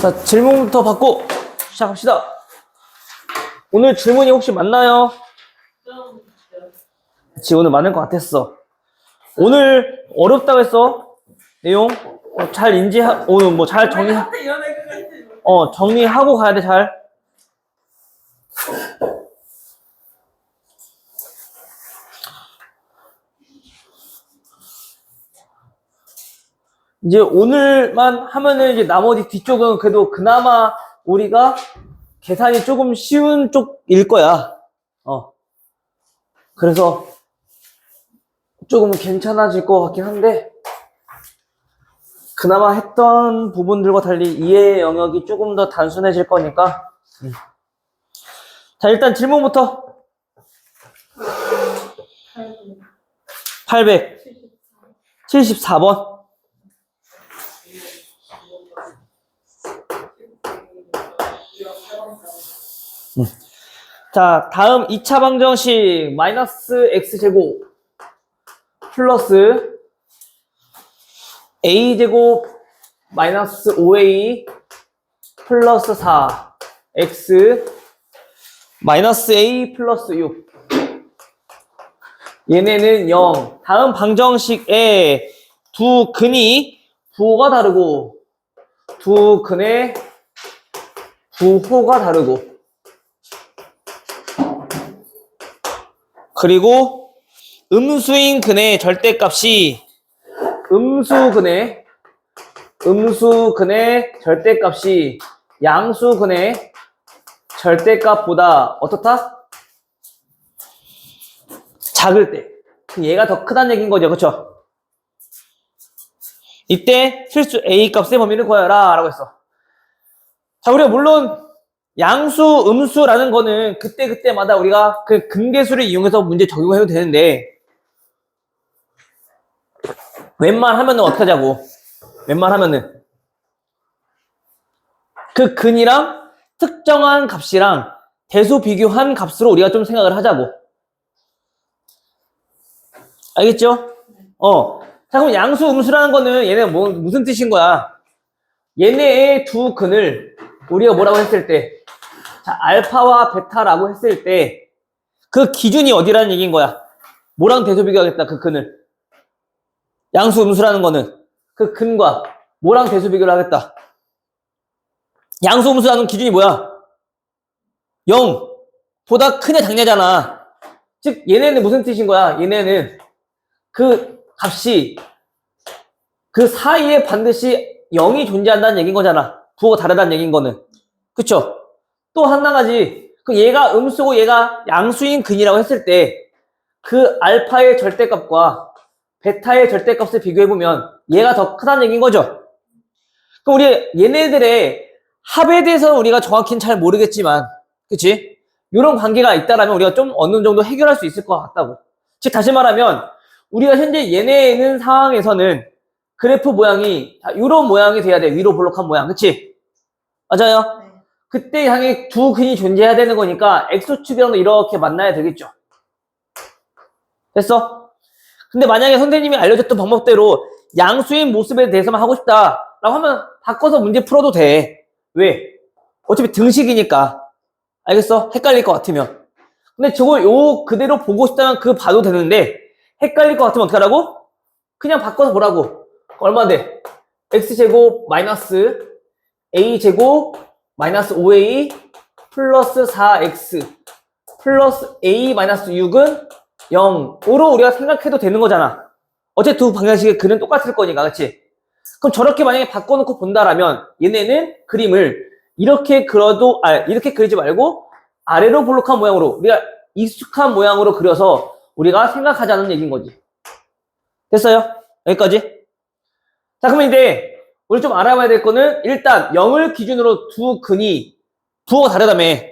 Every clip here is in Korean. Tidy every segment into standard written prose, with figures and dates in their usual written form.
자, 질문부터 받고 시작합시다. 오늘 질문이 혹시 많나요? 그치, 오늘 많을 것 같았어. 오늘 어렵다고 했어. 내용 잘 오늘 뭐 잘 정리하고 가야 돼, 잘. 이제 오늘만 하면은 이제 나머지 뒤쪽은 그래도 그나마 우리가 계산이 조금 쉬운 쪽일 거야. 그래서 조금 괜찮아질 것 같긴 한데, 그나마 했던 부분들과 달리 이해 영역이 조금 더 단순해질 거니까. 자, 일단 질문부터. 874번. 자, 다음 2차 방정식 마이너스 x제곱 플러스 a제곱 마이너스 5a 플러스 4 x 마이너스 a 플러스 6 얘네는 0. 다음 방정식에 두 근이 부호가 다르고 두 근의 부호가 다르고 그리고 음수인 근의 절대값이 음수근의 절대값이 양수근의 절대값보다 어떻다? 작을 때. 얘가 더 크다는 얘기인 거죠. 그쵸? 이때 실수 A 값의 범위를 구하여라 라고 했어. 자, 우리가 물론 양수, 음수라는 거는 그때마다 우리가 그 근계수를 이용해서 문제 적용해도 되는데, 웬만하면은 어떻게 하자고? 웬만하면은 그 근이랑 특정한 값이랑 대수 비교한 값으로 우리가 좀 생각을 하자고. 알겠죠? 자, 그럼 양수, 음수라는 거는 얘네 무슨 뜻인 거야? 얘네의 두 근을 우리가 뭐라고 했을 때, 자, 알파와 베타라고 했을 때 그 기준이 어디라는 얘기인 거야? 뭐랑 대수 비교하겠다, 그 근을. 양수, 음수라는 거는 그 근과 뭐랑 대수 비교를 하겠다. 양수, 음수라는 기준이 뭐야? 0보다 크냐 작냐잖아. 즉 얘네는 무슨 뜻인 거야? 얘네는 그 값이 그 사이에 반드시 0이 존재한다는 얘기인 거잖아. 부호가 다르다는 얘기인 거는. 그쵸? 또 하나 가지, 그 얘가 음수고 얘가 양수인 근이라고 했을 때 그 알파의 절대값과 베타의 절대값을 비교해보면 얘가 더 크다는 얘기인 거죠. 그럼 우리 얘네들의 합에 대해서는 우리가 정확히는 잘 모르겠지만, 그치? 이런 관계가 있다라면 우리가 좀 어느 정도 해결할 수 있을 것 같다고. 즉 다시 말하면 우리가 현재 얘네에 있는 상황에서는 그래프 모양이 이런 모양이 돼야 돼. 위로 볼록한 모양. 그치? 맞아요? 네. 그때 향해 두 근이 존재해야 되는 거니까 x축이랑도 이렇게 만나야 되겠죠. 됐어? 근데 만약에 선생님이 알려줬던 방법대로 양수인 모습에 대해서만 하고 싶다라고 하면 바꿔서 문제 풀어도 돼. 왜? 어차피 등식이니까. 알겠어? 헷갈릴 것 같으면. 근데 저걸 그대로 보고 싶다면 그 봐도 되는데 헷갈릴 것 같으면 어떻게 하라고? 그냥 바꿔서 보라고. 얼마 돼? x제곱 마이너스 a제곱 마이너스 5a 플러스 4x 플러스 a 마이너스 6은 0으로 우리가 생각해도 되는 거잖아. 어차피 두 방정식의 근은 똑같을 거니까. 그치? 그럼 저렇게 만약에 바꿔놓고 본다라면 얘네는 그림을 이렇게 이렇게 그리지 말고 아래로 볼록한 모양으로, 우리가 익숙한 모양으로 그려서 우리가 생각하자는 얘기인 거지. 됐어요? 여기까지? 자, 그러면 이제 우리 좀 알아봐야 될 거는 일단 0을 기준으로 두 근이 부호가 다르다며.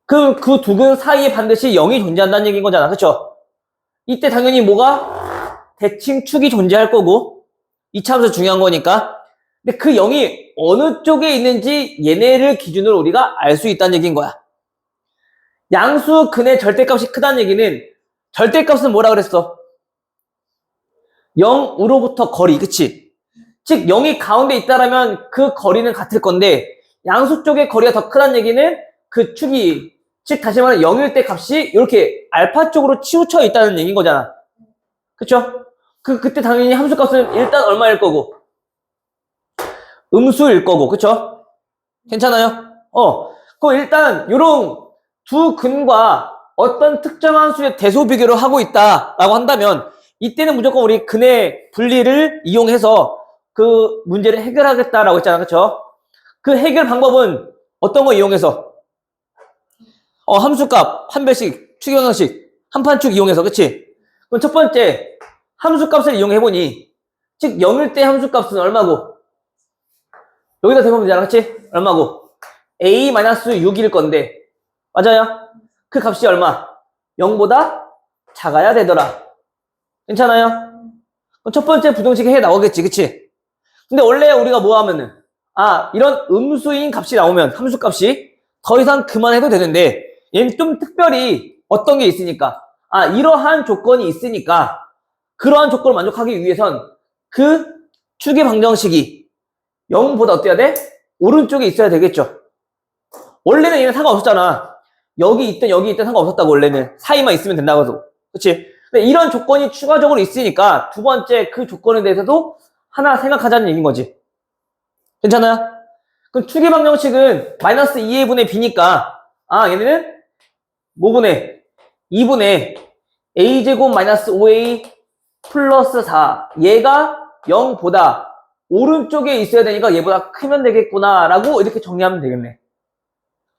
그 두 근 사이에 반드시 0이 존재한다는 얘기인 거잖아. 그쵸? 이때 당연히 뭐가? 대칭축이 존재할 거고 2차함수 중요한 거니까. 근데 그 0이 어느 쪽에 있는지 얘네를 기준으로 우리가 알 수 있다는 얘기인 거야. 양수 근의 절대값이 크다는 얘기는 절대값은 뭐라 그랬어? 0으로부터 거리, 그치? 즉 0이 가운데 있다라면 그 거리는 같을 건데 양수 쪽의 거리가 더 크다는 얘기는 그 축이 즉 다시 말하면 0일 때 값이 이렇게 알파 쪽으로 치우쳐 있다는 얘기인 거잖아. 그쵸? 그때 당연히 함수값은 일단 얼마일 거고 음수일 거고 그쵸? 괜찮아요? 그럼 일단 요런 두 근과 어떤 특정한 수의 대소 비교를 하고 있다라고 한다면 이때는 무조건 우리 근의 분리를 이용해서 그 문제를 해결하겠다라고 했잖아. 그쵸? 그 해결 방법은 어떤 거 이용해서? 함수값, 판별식, 추경형식, 한판축 이용해서, 그치? 그럼 첫 번째, 함수값을 이용해보니, 즉, 0일 때 함수값은 얼마고? 여기다 대보면 되잖아, 그치? 얼마고? a-6일 건데, 맞아요? 그 값이 얼마? 0보다 작아야 되더라. 괜찮아요? 그럼 첫 번째 부등식이 해 나오겠지, 그치? 근데 원래 우리가 뭐 하면은, 이런 음수인 값이 나오면, 함수값이 더 이상 그만해도 되는데, 얘는 좀 특별히 어떤 게 있으니까, 이러한 조건이 있으니까, 그러한 조건을 만족하기 위해선 그 추계 방정식이 0보다 어때야 돼? 오른쪽에 있어야 되겠죠. 원래는 얘는 상관없었잖아. 여기 있든 여기 있든 상관없었다고, 원래는. 사이만 있으면 된다고 해서. 그치? 근데 이런 조건이 추가적으로 있으니까 두 번째 그 조건에 대해서도 하나 생각하자는 얘기인 거지. 괜찮아요? 그럼 추계 방정식은 마이너스 2분의 b니까 얘네는 뭐분의 2분의 a제곱 마이너스 5a 플러스 4 얘가 0보다 오른쪽에 있어야 되니까 얘보다 크면 되겠구나 라고 이렇게 정리하면 되겠네.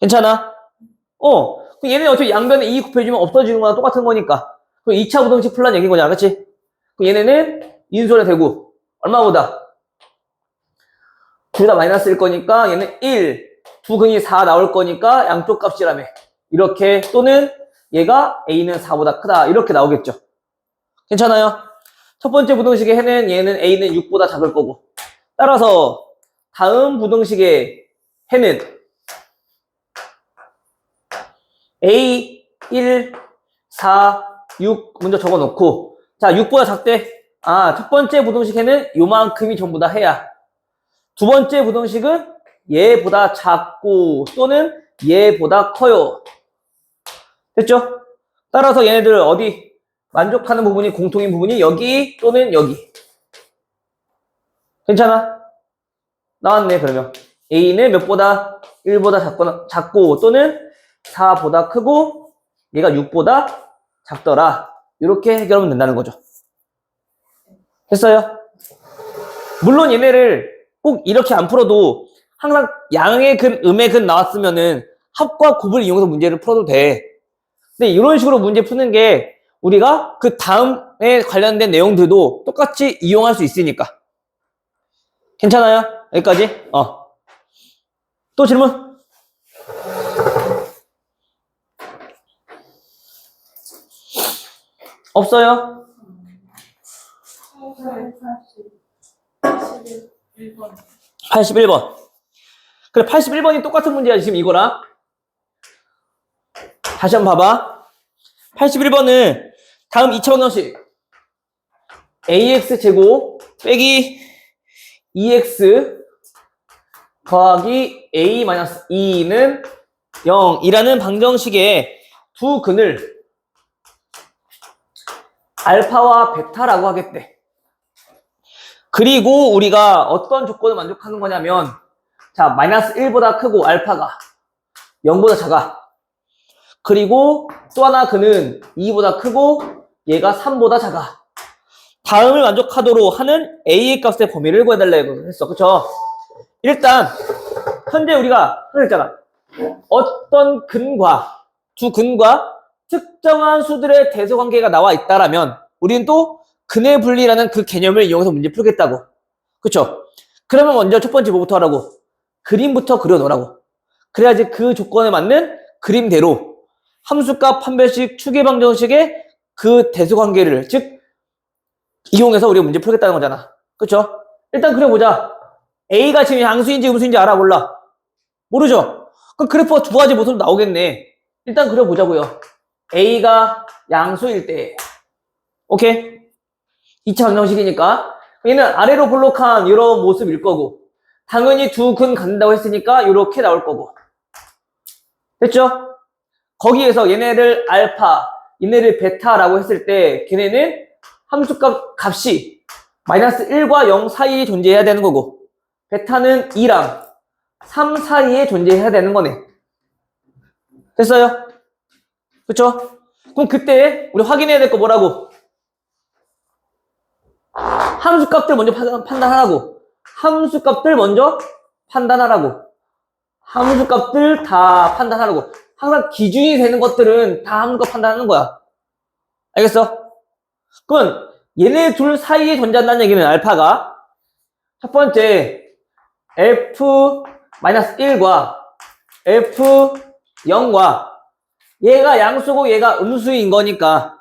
괜찮아? 그럼 얘는 어차피 양변에 2 곱해주면 없어지는 거랑 똑같은 거니까 그럼 2차 부등식 풀란 얘기인 거잖아. 그치? 그럼 얘네는 인수분해 되고 얼마보다? 둘 다 마이너스일 거니까 얘는 1, 두 근이 4 나올 거니까 양쪽 값이라며. 이렇게 또는 얘가 a는 4보다 크다 이렇게 나오겠죠. 괜찮아요? 첫 번째 부등식의 해는 얘는 a는 6보다 작을 거고 따라서 다음 부등식의 해는 a, 1, 4, 6 먼저 적어놓고 자 6보다 작대. 첫 번째 부등식 해는 요만큼이 전부 다 해야 두 번째 부등식은 얘보다 작고 또는 얘보다 커요. 됐죠? 따라서 얘네들 어디 만족하는 부분이 공통인 부분이 여기 또는 여기. 괜찮아? 나왔네. 그러면 A는 몇보다 1보다 작고 또는 4보다 크고 얘가 6보다 작더라. 이렇게 해결하면 된다는 거죠. 됐어요? 물론 얘네를 꼭 이렇게 안 풀어도 항상 양의 근, 음의 근 나왔으면은 합과 곱을 이용해서 문제를 풀어도 돼. 근데 이런 식으로 문제 푸는 게 우리가 그 다음에 관련된 내용들도 똑같이 이용할 수 있으니까. 괜찮아요? 여기까지? 또 질문? 없어요? 81번. 그래, 81번이 똑같은 문제야, 지금 이거랑. 다시 한번 봐봐. 81번은 다음 2차 방정식. ax 제곱 빼기 2x 더하기 a-2는 0이라는 방정식의 두 근을 알파와 베타라고 하겠대. 그리고 우리가 어떤 조건을 만족하는 거냐면 자, 마이너스 1보다 크고 알파가 0보다 작아. 그리고 또 하나 근은 2보다 크고 얘가 3보다 작아. 다음을 만족하도록 하는 a의 값의 범위를 구해달라고 했어. 그쵸? 일단 현재 우리가 했잖아. 어떤 근과 두 근과 특정한 수들의 대소관계가 나와 있다라면 우리는 또 근의 분리라는 그 개념을 이용해서 문제 풀겠다고. 그쵸? 그러면 먼저 첫 번째 뭐부터 하라고? 그림부터 그려놓으라고. 그래야지 그 조건에 맞는 그림대로 함수값 판별식 추계방정식의 그 대소관계를 즉 이용해서 우리가 문제 풀겠다는 거잖아. 그쵸? 일단 그려보자. A가 지금 양수인지 음수인지 알아? 몰라? 모르죠? 그럼 그래프가 두 가지 모습으로 나오겠네. 일단 그려보자고요. A가 양수일 때 오케이? 2차 방정식이니까 얘는 아래로 볼록한 이런 모습일 거고, 당연히 두 근 갖는다고 했으니까 이렇게 나올 거고. 됐죠? 거기에서 얘네를 알파, 얘네를 베타라고 했을 때 걔네는 함수값 값이 마이너스 1과 0 사이에 존재해야 되는 거고, 베타는 2랑 3 사이에 존재해야 되는 거네. 됐어요? 그쵸? 그럼 그때 우리 확인해야 될 거 뭐라고? 함수값들 먼저 판단하라고. 함수값들 먼저 판단하라고. 함수값들 다 판단하라고. 항상 기준이 되는 것들은 다 함수값 판단하는 거야. 알겠어? 그러면 얘네 둘 사이에 존재한다는 얘기는 알파가 첫 번째 f-1과 f0과 얘가 양수고 얘가 음수인 거니까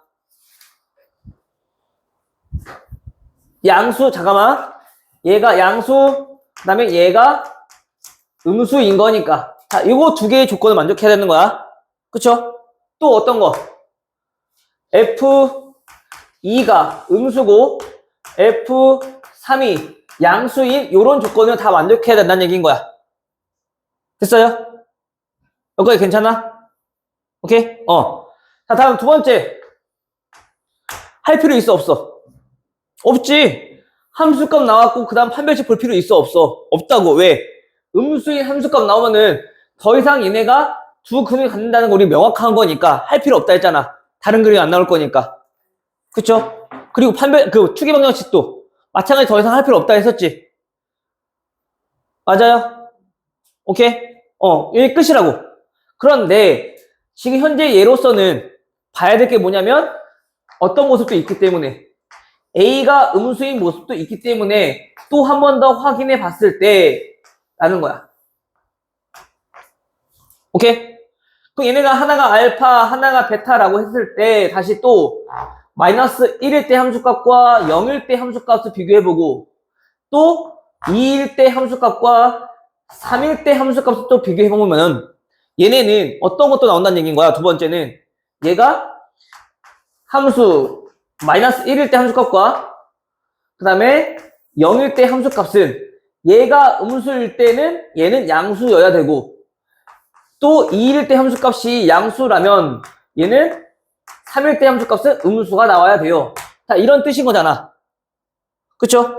양수, 잠깐만. 얘가 양수, 그 다음에 얘가 음수인 거니까. 자, 이거 두 개의 조건을 만족해야 되는 거야. 그쵸? 또 어떤 거? F2가 음수고, F3이 양수인 요런 조건을 다 만족해야 된다는 얘기인 거야. 됐어요? 여기까지 괜찮아? 오케이? 자, 다음 두 번째. 할 필요 있어, 없어? 없지. 함수값 나왔고 그 다음 판별식 볼 필요 있어, 없어? 없다고. 왜? 음수인 함수값 나오면은 더 이상 얘네가 두 근을 갖는다는 거 우리 명확한 거니까 할 필요 없다 했잖아. 다른 그림이 안 나올 거니까. 그쵸? 그리고 투기 방정식도 마찬가지 더 이상 할 필요 없다 했었지. 맞아요? 오케이? 여기 끝이라고. 그런데 지금 현재 얘로서는 봐야 될 게 뭐냐면 어떤 모습도 있기 때문에 A가 음수인 모습도 있기 때문에 또 한 번 더 확인해 봤을 때 라는 거야. 오케이? 그럼 얘네가 하나가 알파, 하나가 베타라고 했을 때 다시 또 마이너스 1일 때 함수값과 0일 때 함수값을 비교해보고 또 2일 때 함수값과 3일 때 함수값을 또 비교해보면 얘네는 어떤 것도 나온다는 얘기인 거야. 두 번째는 얘가 함수 마이너스 1일 때 함수값과 그 다음에 0일 때 함수값은 얘가 음수일 때는 얘는 양수여야 되고 또 2일 때 함수값이 양수라면 얘는 3일 때 함수값은 음수가 나와야 돼요. 자, 이런 뜻인 거잖아. 그쵸?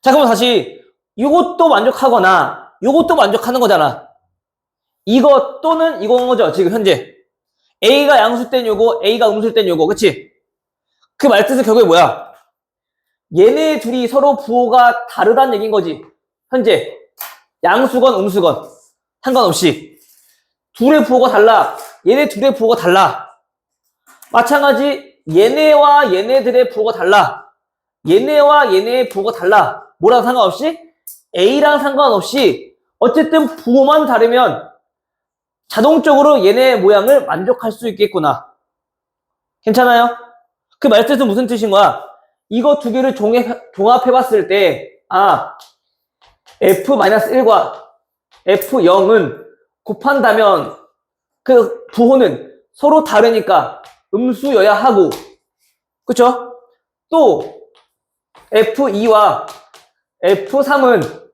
자, 그럼 다시 이것도 만족하거나 이것도 만족하는 거잖아. 이거 또는 이거인 거죠. 지금 현재 A가 양수 땐 요거, A가 음수일 땐 요거. 그치? 그 말뜻은 결국에 뭐야? 얘네 둘이 서로 부호가 다르다는 얘기인 거지. 현재 양수건 음수건 상관없이 둘의 부호가 달라. 얘네 둘의 부호가 달라. 마찬가지 얘네와 얘네들의 부호가 달라. 얘네와 얘네의 부호가 달라. 뭐랑 상관없이? A랑 상관없이 어쨌든 부호만 다르면 자동적으로 얘네의 모양을 만족할 수 있겠구나. 괜찮아요? 그 말뜻은 무슨 뜻인 거야? 이거 두 개를 종합해봤을 때 F-1과 F0은 곱한다면 그 부호는 서로 다르니까 음수여야 하고 그쵸? 또 F2와 F3은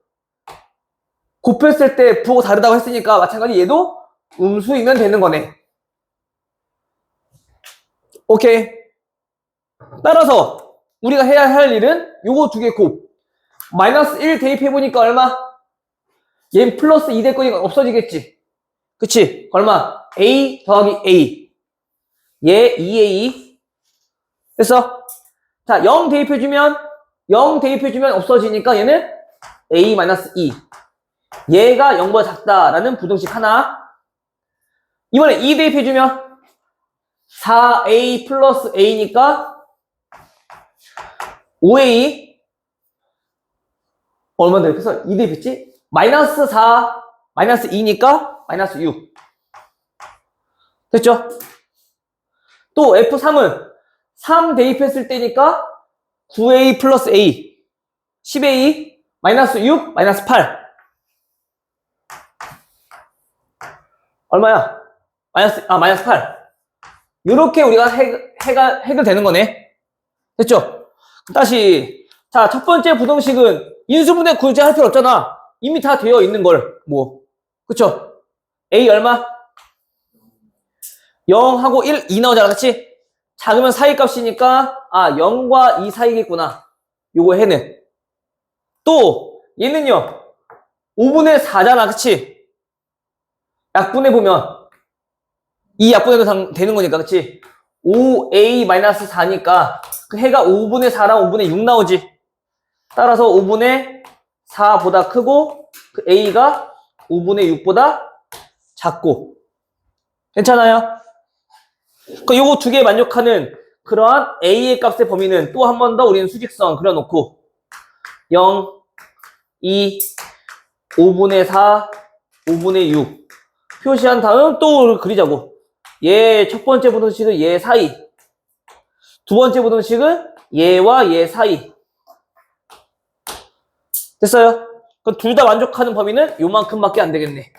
곱했을 때 부호가 다르다고 했으니까 마찬가지 얘도 음수이면 되는 거네. 오케이. 따라서 우리가 해야 할 일은 요거 두 개 곱. 마이너스 1 대입해보니까 얼마? 얘는 플러스 2 될 거니까 없어지겠지. 그치? 얼마? A 더하기 A. 얘 2A. 됐어? 자, 0 대입해주면 없어지니까 얘는 A 마이너스 2. 얘가 0보다 작다라는 부등식 하나. 이번에 2 대입해주면 4A 플러스 A니까 5A 얼마 대입해서 2 대입했지? 마이너스 4 마이너스 2니까 마이너스 6 됐죠? 또 F3은 3 대입했을 때니까 9A 플러스 A 10A 마이너스 6 마이너스 8 얼마야? 마이너스 8 이렇게 우리가 해결되는 거네. 됐죠? 다시 자, 첫 번째 부등식은 인수분해 굳이 할 필요 없잖아. 이미 다 되어 있는 걸. 뭐. 그쵸? A 얼마? 0하고 1, 2 나오잖아. 그치? 작으면 사이 값이니까, 0과 2 사이겠구나. 요거 해는. 또, 얘는요. 5분의 4잖아. 그치? 약분해보면, 이 약분해도 되는 거니까. 그치? 5a-4니까, 그 해가 5분의 4랑 5분의 6 나오지. 따라서 5분의 4보다 크고, 그 a가 5분의 6보다 작고. 괜찮아요? 그 요거 두 개 만족하는 그러한 a의 값의 범위는 또 한 번 더 우리는 수직선 그려놓고 0, 2, 5분의 4, 5분의 6 표시한 다음 또 그리자고. 얘 첫 번째 부등식은 얘 사이, 두 번째 부등식은 얘와 얘 사이. 됐어요? 그럼 둘 다 만족하는 범위는 요만큼밖에 안 되겠네.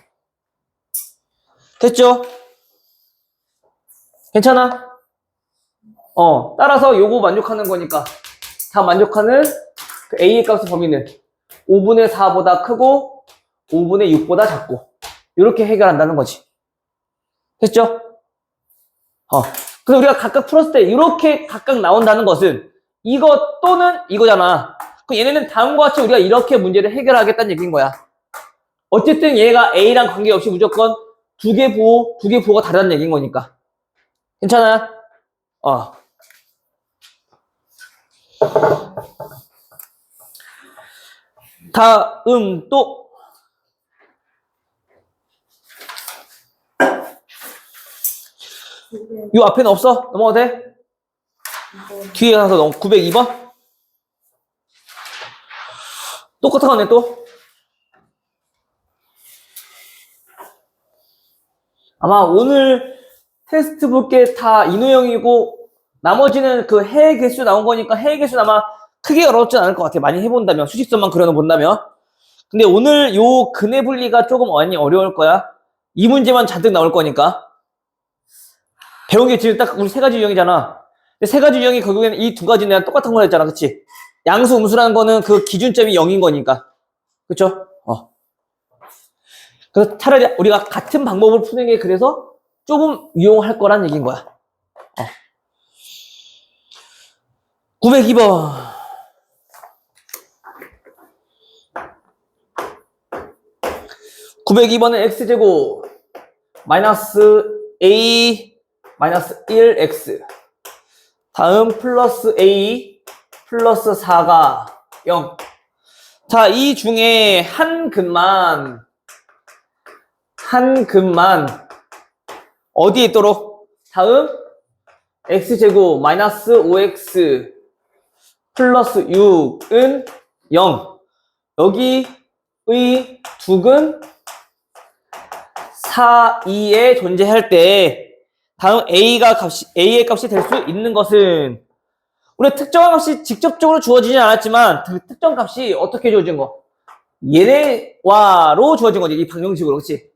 됐죠? 괜찮아? 따라서 요거 만족하는 거니까 다 만족하는 그 a의 값의 범위는 5분의 4보다 크고 5분의 6보다 작고 이렇게 해결한다는 거지. 됐죠? 그래서 우리가 각각 풀었을 때 이렇게 각각 나온다는 것은 이거 또는 이거잖아. 그럼 얘네는 다음과 같이 우리가 이렇게 문제를 해결하겠다는 얘기인 거야. 어쨌든 얘가 a랑 관계없이 무조건 두 개 부호가 다르다는 얘기인 거니까. 괜찮아요? 다음 또 요 앞에는 없어? 넘어가도 돼? 뒤에 가서 902번? 똑같은 거네 또? 아마 오늘 테스트 볼 게 다 인호형이고 나머지는 그 해의 개수 나온 거니까 해의 개수는 아마 크게 어렵진 않을 것 같아. 많이 해본다면, 수직선만 그려본다면. 근데 오늘 요 근해 분리가 조금 많이 어려울 거야. 이 문제만 잔뜩 나올 거니까. 배운 게 지금 딱 우리 세 가지 유형이잖아. 근데 세 가지 유형이 결국에는 이 두 가지는 그냥 똑같은 거였잖아. 그치? 양수, 음수라는 거는 그 기준점이 0인 거니까. 그쵸? 그래서 차라리 우리가 같은 방법을 푸는 게 그래서 조금 유용할 거란 얘기인 거야. 902번. 902번은 x제곱 마이너스 a 마이너스 1x 다음 플러스 a 플러스 4가 0. 자, 이 중에 한 근만 어디에 있도록? 다음 x제곱 마이너스 5x 플러스 6은 0. 여기의 두근 사이에 존재할 때 다음 a의 값이 될 수 있는 것은 우리 특정한 값이 직접적으로 주어지진 않았지만 특정 값이 어떻게 주어진 거? 얘네와로 주어진 거지. 이 방정식으로. 그렇지?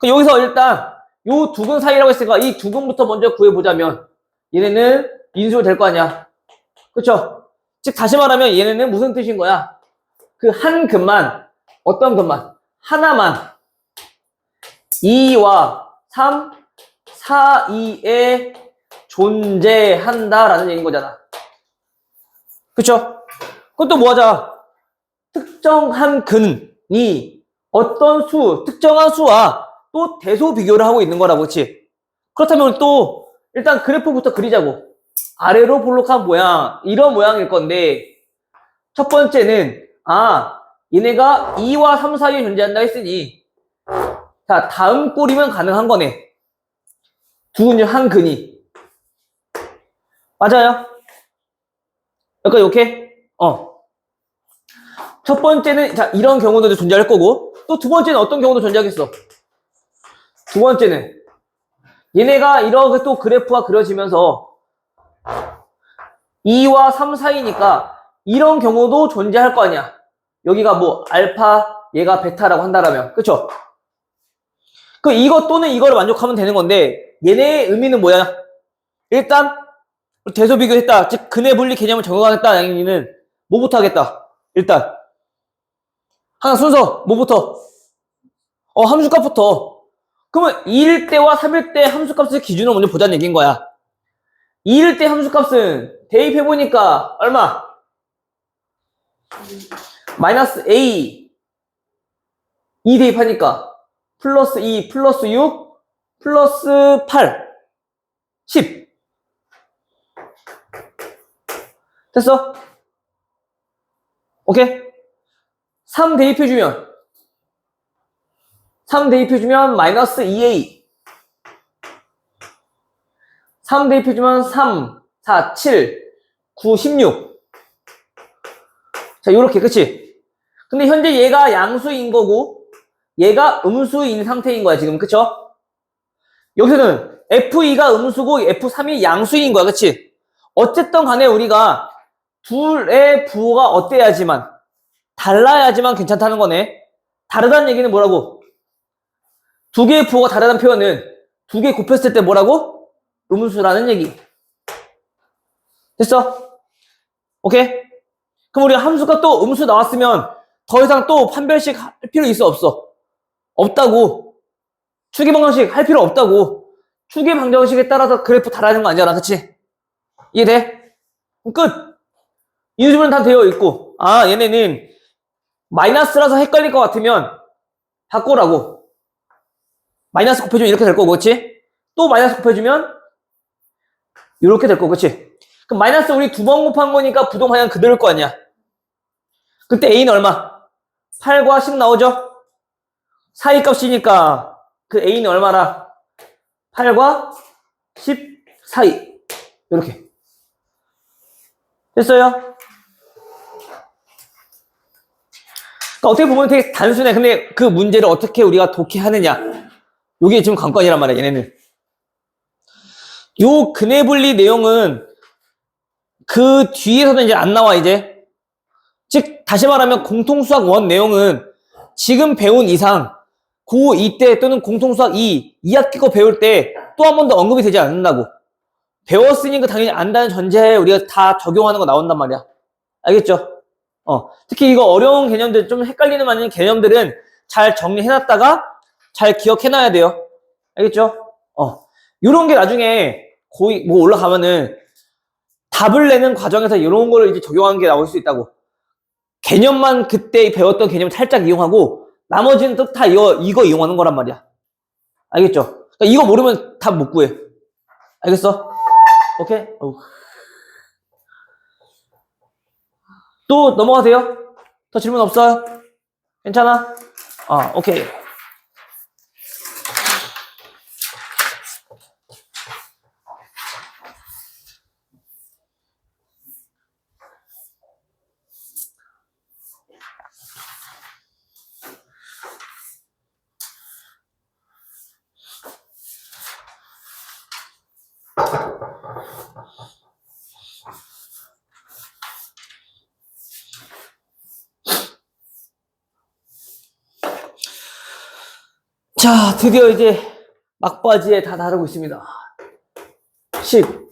여기서 일단 요 두근 사이라고 했으니까 이 두근부터 먼저 구해보자면 얘네는 인수가 될 거 아니야. 그쵸? 즉 다시 말하면 얘네는 무슨 뜻인 거야? 그 한 근만, 어떤 근만? 하나만 2와 3 사이에 존재한다라는 얘기인 거잖아. 그쵸? 그것도 뭐 하자? 특정한 근이 어떤 특정한 수와 또 대소 비교를 하고 있는 거라고, 그치? 그렇다면 또 일단 그래프부터 그리자고. 아래로 볼록한 모양, 이런 모양일 건데 첫 번째는 얘네가 2와 3 사이에 존재한다 했으니 자, 다음 꼴이면 가능한 거네. 두근 중 한 근이. 맞아요? 여기까지 오케이? 첫 번째는 자, 이런 경우도 존재할 거고 또 두 번째는 어떤 경우도 존재하겠어? 두 번째는 얘네가 이렇게 또 그래프가 그려지면서 2와 3 사이니까 이런 경우도 존재할 거 아니야. 여기가 뭐 알파, 얘가 베타라고 한다라면. 그쵸? 이거 또는 이거를 만족하면 되는 건데 얘네의 의미는 뭐야? 일단 대소 비교했다. 즉 근해 분리 개념을 적용하겠다는 얘기는 뭐부터 하겠다. 일단 하나 순서 뭐부터? 함수값부터. 그러면 2일 때와 3일 때 함수값을 기준으로 먼저 보자는 얘기인 거야. 2일 때 함수값은 대입해보니까 얼마? 마이너스 A 2 대입하니까 플러스 2 플러스 6 플러스 8 10 됐어? 오케이? 3 대입해주면 마이너스 2A 3 대입해주면 3 4 7 9 16 자 요렇게 그치? 근데 현재 얘가 양수인 거고 얘가 음수인 상태인 거야 지금 그쵸? 여기서는 F2가 음수고 F3이 양수인 거야 그치? 어쨌든 간에 우리가 둘의 부호가 어때야지만 달라야지만 괜찮다는 거네. 다르다는 얘기는 뭐라고? 두 개의 부호가 다르다는 표현은 두 개 곱했을 때 뭐라고? 음수라는 얘기. 됐어? 오케이? 그럼 우리가 함수가 또 음수 나왔으면 더 이상 또 판별식 할 필요 있어 없어? 없다고. 추계 방정식 할 필요 없다고. 추계 방정식에 따라서 그래프 달아지는 거 아니잖아 그치? 이해돼? 그럼 끝. 이 수준은 다 되어 있고 얘네는 마이너스라서 헷갈릴 것 같으면 바꾸라고. 마이너스 곱해주면 이렇게 될 거고 그치? 또 마이너스 곱해주면 이렇게 될 거고 그치? 그럼 마이너스 우리 2번 곱한 거니까 부동 방향 그대로일 거 아니야. 그때 A는 얼마? 8과 10 나오죠? 사이 값이니까 그 A는 얼마라? 8과 10 사이. 이렇게. 됐어요? 그러니까 어떻게 보면 되게 단순해. 근데 그 문제를 어떻게 우리가 독해하느냐. 요게 지금 관건이란 말이야, 얘네는. 요 근해분리 내용은 그 뒤에서는 이제 안 나와, 이제. 즉, 다시 말하면 공통수학 1 내용은 지금 배운 이상 고2 때 또는 공통수학 2학기 거 배울 때 또 한 번 더 언급이 되지 않는다고. 배웠으니까 당연히 안다는 전제에 우리가 다 적용하는 거 나온단 말이야. 알겠죠? 특히 이거 어려운 개념들, 좀 헷갈리는 많은 개념들은 잘 정리해놨다가 잘 기억해놔야 돼요. 알겠죠? 요런 게 나중에 거의 뭐 올라가면은 답을 내는 과정에서 이런 거를 이제 적용하는 게 나올 수 있다고. 개념만 그때 배웠던 개념을 살짝 이용하고 나머지는 또 다 이거 이용하는 거란 말이야. 알겠죠? 그러니까 이거 모르면 답 못 구해. 알겠어? 오케이? 또 넘어가도 돼요? 더 질문 없어요? 괜찮아? 오케이. 자, 드디어 이제 막바지에 다 다루고 있습니다. 10.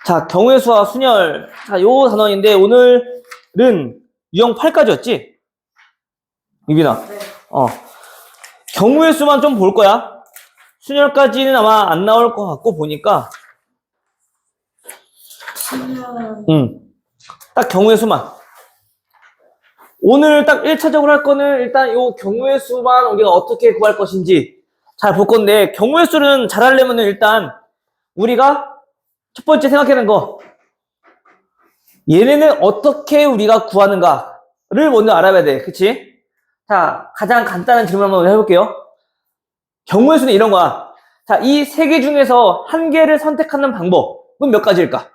자, 경우의 수와 순열. 자, 요 단원인데 오늘은 유형 8까지였지? 유빈아. 네. 경우의 수만 좀 볼 거야. 순열까지는 아마 안 나올 것 같고 보니까. 딱 경우의 수만. 오늘 딱 1차적으로 할 거는 일단 요 경우의 수만 우리가 어떻게 구할 것인지 잘 볼 건데, 경우의 수는 잘 하려면 일단 우리가 첫 번째 생각하는 거, 얘네는 어떻게 우리가 구하는가를 먼저 알아봐야 돼. 그치? 자, 가장 간단한 질문 한번 해볼게요. 경우의 수는 이런 거야. 자, 이 세 개 중에서 한 개를 선택하는 방법은 몇 가지일까?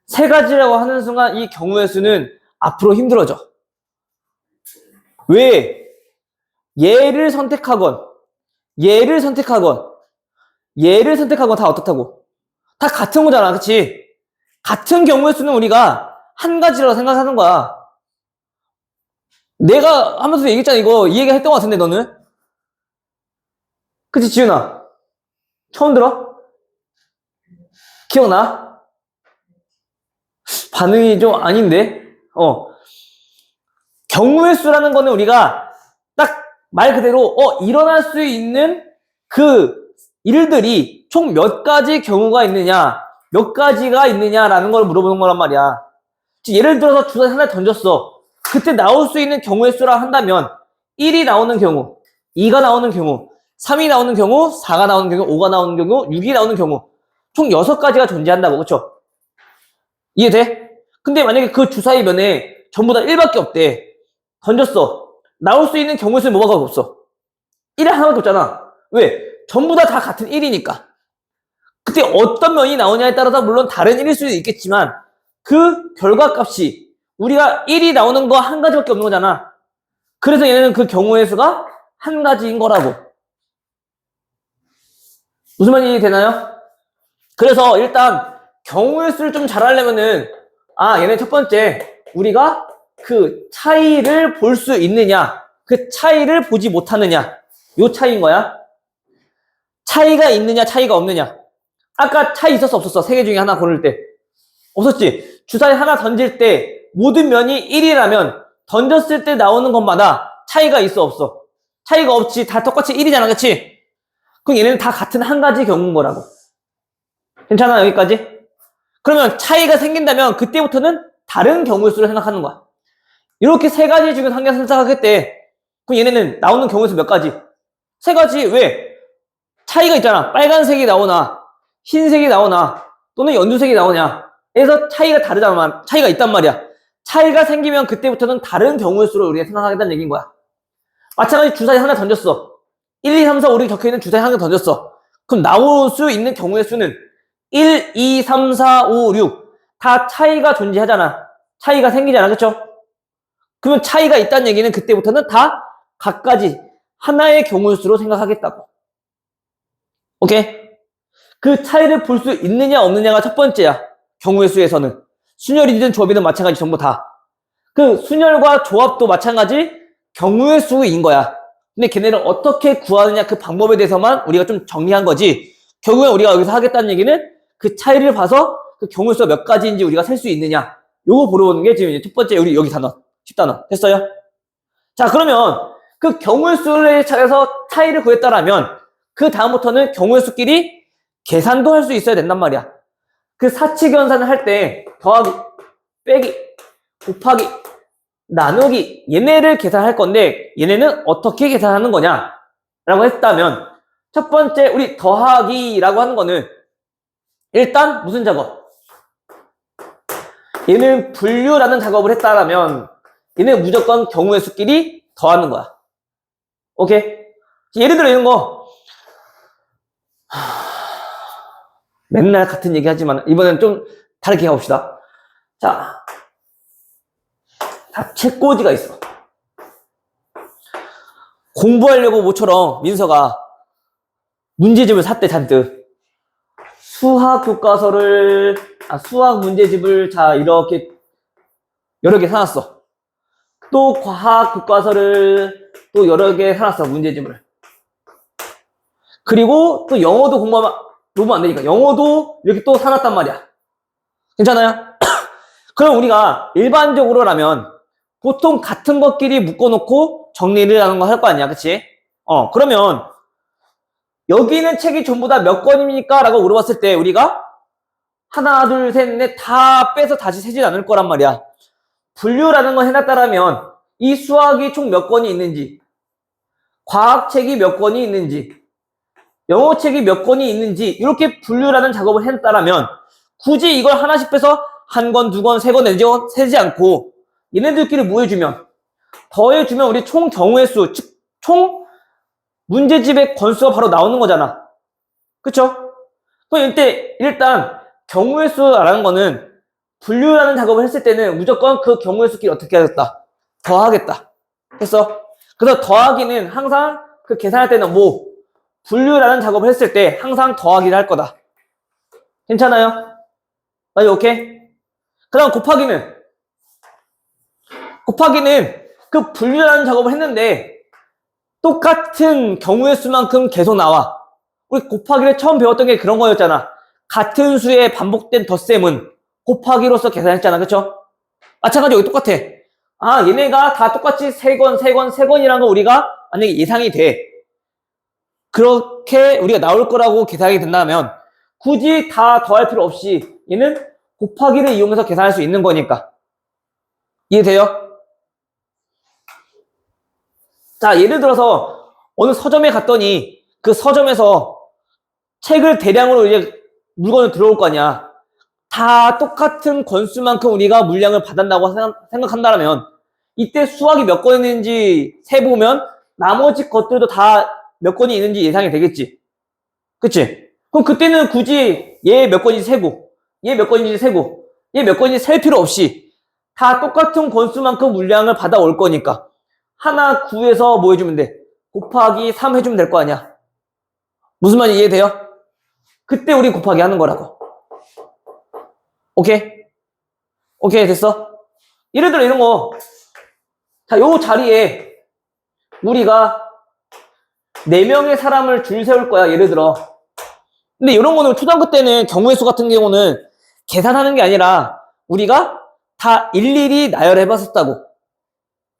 세 가지라고 하는 순간 이 경우의 수는 앞으로 힘들어져. 왜? 얘를 선택하건 얘를 선택하건 얘를 선택하건 다 어떻다고? 다 같은 거잖아. 그치? 같은 경우의 수는 우리가 한 가지라고 생각하는 거야. 내가 하면서 얘기했잖아. 이거 이 얘기 했던 것 같은데 너는? 그치, 지윤아? 처음 들어? 기억나? 반응이 좀 아닌데? 경우의 수라는 거는 우리가 딱 말 그대로, 일어날 수 있는 그 일들이 총 몇 가지 경우가 있느냐, 몇 가지가 있느냐라는 걸 물어보는 거란 말이야. 예를 들어서 주사위 하나 던졌어. 그때 나올 수 있는 경우의 수라 한다면 1이 나오는 경우, 2가 나오는 경우, 3이 나오는 경우, 4가 나오는 경우, 5가 나오는 경우, 6이 나오는 경우 총 6가지가 존재한다고. 그쵸? 이해돼? 근데 만약에 그 주사위 면에 전부 다 1밖에 없대. 던졌어. 나올 수 있는 경우의 수는 뭐가 없어? 1이 하나밖에 없잖아. 왜? 전부 다 같은 1이니까. 그때 어떤 면이 나오냐에 따라서 물론 다른 1일 수도 있겠지만 그 결과값이 우리가 1이 나오는 거 한 가지밖에 없는 거잖아. 그래서 얘네는 그 경우의 수가 한 가지인 거라고. 무슨 말이 되나요? 그래서 일단 경우의 수를 좀 잘 하려면은 얘네 첫 번째 우리가 그 차이를 볼 수 있느냐, 그 차이를 보지 못하느냐, 요 차이인 거야. 차이가 있느냐, 차이가 없느냐. 아까 차이 있었어, 없었어? 세 개 중에 하나 고를 때 없었지. 주사위 하나 던질 때 모든 면이 1이라면 던졌을 때 나오는 것마다 차이가 있어, 없어? 차이가 없지. 다 똑같이 1이잖아, 그치? 그럼 얘네는 다 같은 한 가지 경우인 거라고. 괜찮아, 여기까지? 그러면 차이가 생긴다면 그때부터는 다른 경우의 수를 생각하는 거야. 이렇게 세 가지 중에 한 개 생각하겠대. 그럼 얘네는 나오는 경우의 수 몇 가지? 세 가지. 왜? 차이가 있잖아. 빨간색이 나오나 흰색이 나오나 또는 연두색이 나오냐. 그래서 차이가 다르잖아. 차이가 있단 말이야. 차이가 생기면 그때부터는 다른 경우의 수를 우리가 생각하겠다는 얘기인 거야. 마찬가지 주사위 하나 던졌어. 1, 2, 3, 4, 5, 6 적혀있는 주사위 하나 던졌어. 그럼 나올 수 있는 경우의 수는 1, 2, 3, 4, 5, 6 다 차이가 존재하잖아. 차이가 생기잖아. 그쵸? 그러면 차이가 있다는 얘기는 그때부터는 다 각가지 하나의 경우의 수로 생각하겠다고. 오케이? 그 차이를 볼 수 있느냐 없느냐가 첫 번째야. 경우의 수에서는. 순열이든 조합이든 마찬가지. 전부 다. 그 순열과 조합도 마찬가지 경우의 수인 거야. 근데 걔네를 어떻게 구하느냐 그 방법에 대해서만 우리가 좀 정리한 거지. 결국에 우리가 여기서 하겠다는 얘기는 그 차이를 봐서 그 경우의 수가 몇 가지인지 우리가 셀 수 있느냐. 요거 보러 오는 게 지금 첫 번째 우리 여기 단원. 10단원. 됐어요? 자, 그러면 그 경우의 수를 찾아서 차이를 구했다라면 그 다음부터는 경우의 수끼리 계산도 할 수 있어야 된단 말이야. 그 사치 계산을 할 때 더하기, 빼기, 곱하기, 나누기 얘네를 계산할 건데 얘네는 어떻게 계산하는 거냐 라고 했다면 첫 번째 우리 더하기라고 하는 거는 일단 무슨 작업? 얘는 분류라는 작업을 했다라면 얘는 무조건 경우의 수끼리 더하는 거야. 오케이? 예를 들어 이런 거 맨날 같은 얘기 하지만 이번엔 좀 다르게 해봅시다. 자, 책꽂이가 있어. 공부하려고 모처럼 민서가 문제집을 샀대. 잔뜩 수학 교과서를 수학 문제집을 자 이렇게 여러 개 사놨어. 또 과학 교과서를 또 여러 개 사놨어. 문제집을. 그리고 또 영어도 공부하면 안 되니까 영어도 이렇게 또 사놨단 말이야. 괜찮아요? 그럼 우리가 일반적으로라면 보통 같은 것끼리 묶어놓고 정리를 하는 거 할 거 아니야. 그치? 그러면 여기 있는 책이 전부 다 몇 권입니까? 라고 물어봤을 때 우리가 하나, 둘, 셋, 넷 다 빼서 다시 세진 않을 거란 말이야. 분류라는 걸 해놨다라면 이 수학이 총 몇 권이 있는지, 과학책이 몇 권이 있는지, 영어책이 몇 권이 있는지 이렇게 분류라는 작업을 했다라면 굳이 이걸 하나씩 빼서 한 권, 두 권, 세 권, 네 권 세지 않고 얘네들끼리 뭐 해주면 더해주면 우리 총 경우의 수, 즉 총 문제집의 권수가 바로 나오는 거잖아. 그쵸? 그럼 이때 일단 경우의 수라는 거는 분류라는 작업을 했을 때는 무조건 그 경우의 수끼리 어떻게 하겠다? 더하겠다. 했어? 그래서 더하기는 항상 그 계산할 때는 뭐 분류라는 작업을 했을 때 항상 더하기를 할 거다. 괜찮아요? 오케이? 그 다음 곱하기는 그 분류라는 작업을 했는데 똑같은 경우의 수만큼 계속 나와. 우리 곱하기를 처음 배웠던 게 그런 거였잖아. 같은 수의 반복된 덧셈은 곱하기로서 계산했잖아. 그쵸? 마찬가지로 여기 똑같아. 아, 얘네가 다 똑같이 3건, 3건, 3건이라는 거 우리가 만약에 예상이 돼. 그렇게 우리가 나올 거라고 계산이 된다면 굳이 다 더할 필요 없이 얘는 곱하기를 이용해서 계산할 수 있는 거니까. 이해돼요? 자, 예를 들어서 어느 서점에 갔더니 그 서점에서 책을 대량으로 이제 물건을 들어올 거 아니야. 다 똑같은 권수만큼 우리가 물량을 받았다고 생각한다면 이때 수학이 몇 건 있는지 세보면 나머지 것들도 다 몇 건이 있는지 예상이 되겠지. 그치? 그럼 그때는 굳이 얘 몇 건인지 세고 얘 몇 건인지 세고 얘 몇 건인지 셀 필요 없이 다 똑같은 권수만큼 물량을 받아올 거니까 하나 구해서 뭐 해주면 돼? 곱하기 3 해주면 될 거 아니야. 무슨 말인지 이해돼요? 그때 우리 곱하기 하는 거라고. 오케이? 오케이, 됐어? 예를 들어 이런 거. 자, 요 자리에 우리가 4명의 사람을 줄 세울 거야, 예를 들어. 근데 이런 거는 초등학교 때는 경우의 수 같은 경우는 계산하는 게 아니라 우리가 다 일일이 나열해 봤었다고.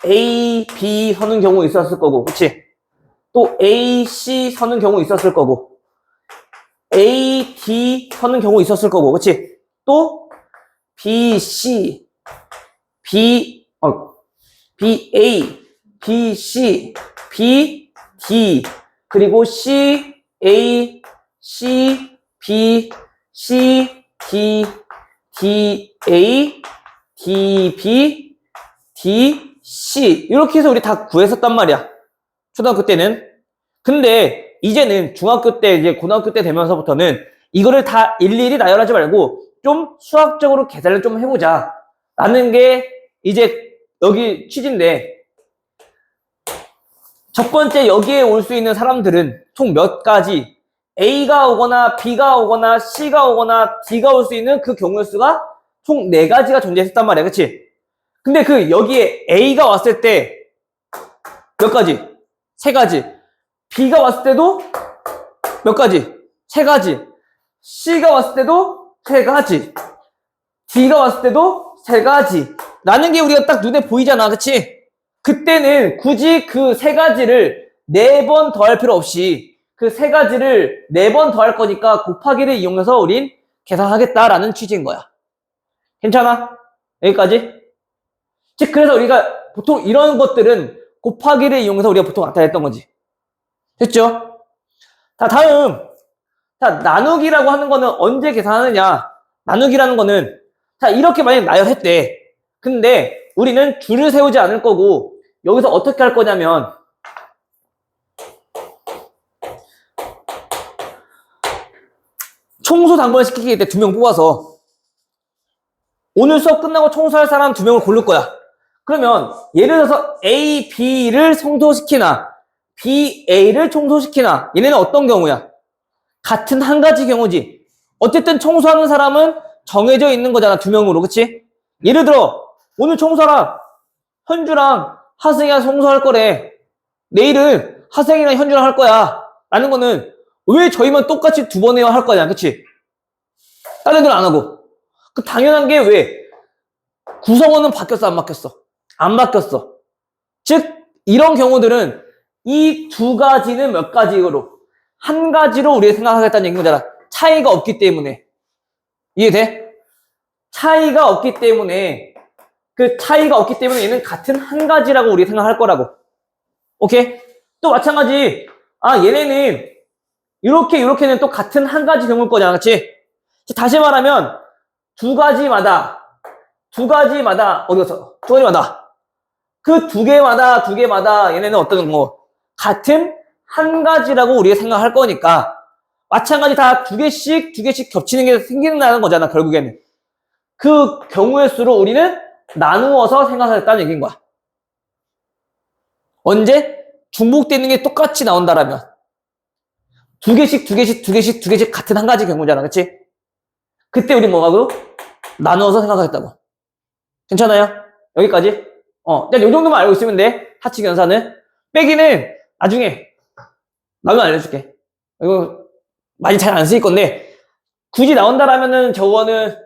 A, B 서는 경우 있었을 거고, 그치? 또 A, C 서는 경우 있었을 거고, A, D 서는 경우 있었을 거고, 그치? 또 B, C, B, A, B, C, B, D, 그리고 C, A, C, B, C, D, D, A, D, B, D, C 이렇게 해서 우리 다 구했었단 말이야. 초등학교 때는. 근데 이제는 중학교 때 이제 고등학교 때 되면서부터는 이거를 다 일일이 나열하지 말고 좀 수학적으로 계산을 좀 해보자 라는 게 이제 여기 취지인데, 첫 번째 여기에 올 수 있는 사람들은 총 몇 가지, A가 오거나 B가 오거나 C가 오거나 D가 올 수 있는 그 경우의 수가 총 4가지가 존재했단 말이야. 그치? 근데 그 여기에 A가 왔을 때 몇 가지? 3가지. B가 왔을 때도 몇 가지? 3가지. C가 왔을 때도 3가지. D가 왔을 때도 3가지. 라는 게 우리가 딱 눈에 보이잖아. 그치? 그때는 굳이 그 3가지를 4번 더할 필요 없이 그 3가지를 4번 더할 거니까 곱하기를 이용해서 우린 계산하겠다라는 취지인 거야. 괜찮아? 여기까지? 즉, 그래서 우리가 보통 이런 것들은 곱하기를 이용해서 우리가 보통 나타냈던 거지. 됐죠? 자, 다음. 자, 나누기라고 하는 거는 언제 계산하느냐? 나누기라는 거는, 자, 이렇게 만약에 나열했대. 근데 우리는 줄을 세우지 않을 거고, 여기서 어떻게 할 거냐면, 청소 당번을 시키기 때 2명 뽑아서, 오늘 수업 끝나고 청소할 사람 2명을 고를 거야. 그러면 예를 들어서 A, B를 청소시키나 B, A를 청소시키나 얘네는 어떤 경우야? 같은 한 가지 경우지. 어쨌든 청소하는 사람은 정해져 있는 거잖아. 2명으로. 그치? 예를 들어 오늘 청소하라. 현주랑 하승이가 청소할 거래. 내일은 하승이랑 현주랑 할 거야. 라는 거는 왜 저희만 똑같이 2번 해야 할 거냐. 그치? 다른 애들은 안 하고. 그 당연한 게 왜? 구성원은 바뀌었어, 안 바뀌었어? 안 바뀌었어. 즉, 이런 경우들은 이 2가지는 몇 가지로? 한 가지로 우리가 생각하겠다는 얘기인 거잖아. 차이가 없기 때문에. 이해돼? 차이가 없기 때문에, 그 차이가 없기 때문에 얘는 같은 한 가지라고 우리가 생각할 거라고. 오케이? 또 마찬가지, 아, 얘네는 이렇게는 또 같은 한 가지 경우일 거잖아. 그치? 다시 말하면, 2가지마다, 어디 갔어? 2가지마다. 그 2개마다 얘네는 어떤 뭐 같은 한 가지라고 우리가 생각할 거니까 마찬가지 다 2개씩 겹치는 게 생기는 거잖아. 결국에는 그 경우의 수로 우리는 나누어서 생각하겠다는 얘기인 거야. 언제? 중복되는 게 똑같이 나온다라면 2개씩 같은 한 가지 경우잖아. 그치? 그때 우리 뭐하고? 나누어서 생각하겠다고. 괜찮아요? 여기까지? 이 정도만 알고 있으면 돼. 하측 연산은. 빼기는 나중에 알려줄게. 이거 많이 잘 안 쓰일 건데, 굳이 나온다라면은 저거는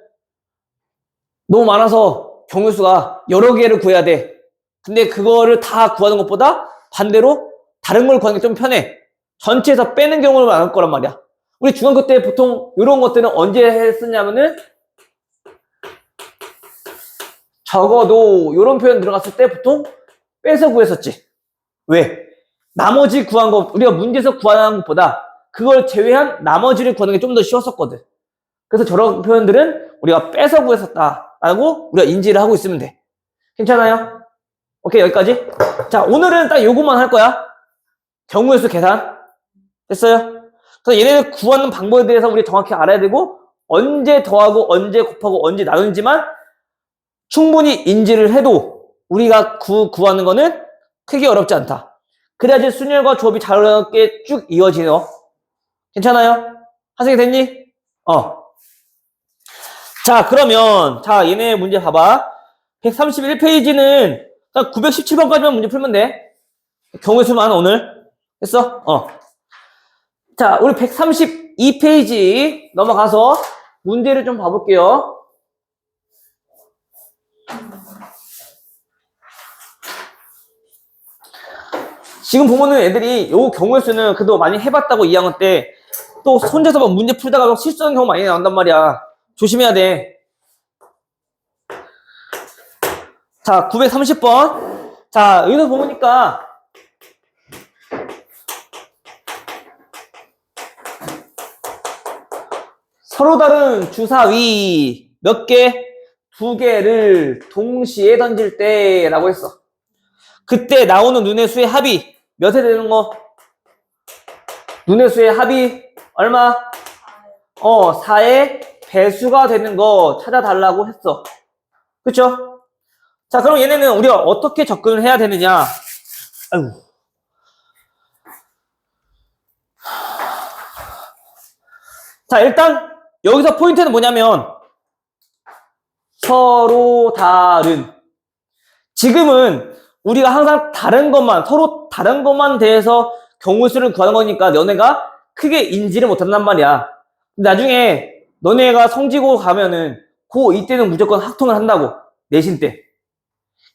너무 많아서 경우수가 여러 개를 구해야 돼. 근데 그거를 다 구하는 것보다 반대로 다른 걸 구하는 게 좀 편해. 전체에서 빼는 경우는 많을 거란 말이야. 우리 중학교 때 보통 이런 것들은 언제 했었냐면은 적어도 이런 표현 들어갔을 때 보통 빼서 구했었지. 왜? 나머지 구한 거, 우리가 문제에서 구하는 것보다 그걸 제외한 나머지를 구하는 게 좀 더 쉬웠었거든. 그래서 저런 표현들은 우리가 빼서 구했었다라고 우리가 인지를 하고 있으면 돼. 괜찮아요? 오케이, 여기까지. 자, 오늘은 딱 요것만 할 거야. 경우의 수 계산. 됐어요? 그래서 얘네들 구하는 방법에 대해서 우리 정확히 알아야 되고, 언제 더하고, 언제 곱하고, 언제 나누는지만 충분히 인지를 해도 우리가 구하는 거는 크게 어렵지 않다. 그래야지 순열과 조합이 자유롭게 쭉 이어지너. 괜찮아요? 하승이 됐니? 자, 그러면, 자, 얘네 문제 봐봐. 131페이지는 917번까지만 문제 풀면 돼. 경우의 수만 오늘. 됐어? 자, 우리 132페이지 넘어가서 문제를 좀 봐볼게요. 지금 보면은 애들이 요 경우의 수는 그래도 많이 해봤다고 2학년 때 또 혼자서 막 문제 풀다가 막 실수하는 경우 많이 나온단 말이야. 조심해야 돼. 자, 930번. 자, 여기서 보니까 서로 다른 주사위 몇 개? 2개를 동시에 던질 때 라고 했어. 그때 나오는 눈의 수의 합이 몇에 되는 거? 눈의 수의 합이 얼마? 4의 배수가 되는 거 찾아달라고 했어. 그쵸? 자, 그럼 얘네는 우리가 어떻게 접근을 해야 되느냐? 아이고. 자, 일단 여기서 포인트는 뭐냐면 서로 다른. 지금은 우리가 항상 서로 다른 것만 대해서 경우의 수를 구하는 거니까 너네가 크게 인지를 못한단 말이야. 나중에 너네가 성지고 가면은 이때는 무조건 확통을 한다고. 내신 때.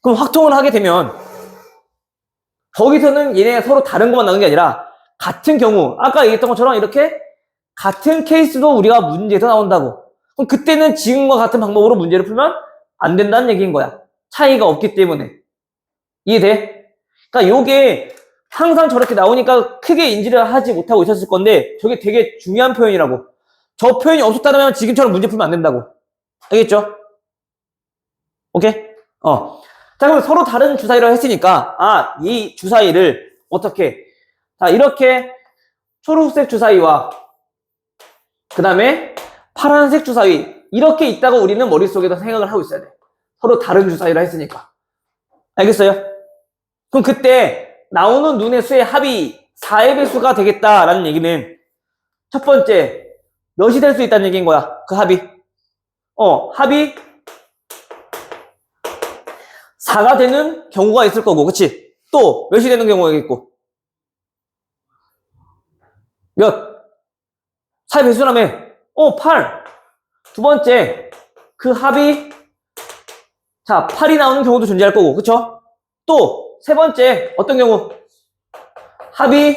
그럼 확통을 하게 되면 거기서는 얘네가 서로 다른 것만 나오는 게 아니라 같은 경우, 아까 얘기했던 것처럼 이렇게 같은 케이스도 우리가 문제에서 나온다고. 그럼 그때는 지금과 같은 방법으로 문제를 풀면 안 된다는 얘기인 거야. 차이가 없기 때문에. 이해돼? 그러니까 요게 항상 저렇게 나오니까 크게 인지를 하지 못하고 있었을 건데 저게 되게 중요한 표현이라고. 저 표현이 없었다면 지금처럼 문제 풀면 안 된다고. 알겠죠? 오케이? 자, 그럼 서로 다른 주사위를 했으니까 이 주사위를 어떻게, 자, 이렇게 초록색 주사위와 그 다음에 파란색 주사위 이렇게 있다고 우리는 머릿속에서 생각을 하고 있어야 돼. 서로 다른 주사위를 했으니까. 알겠어요? 그럼 그때 나오는 눈의 수의 합이 4의 배수가 되겠다라는 얘기는 첫 번째 몇이 될 수 있다는 얘기인 거야. 그 합이. 합이 4가 되는 경우가 있을 거고, 그치? 또 몇이 되는 경우가 있고. 몇? 4의 배수라며. 8. 두 번째, 그 합이, 자, 8이 나오는 경우도 존재할 거고, 그쵸? 또, 세 번째, 어떤 경우? 합이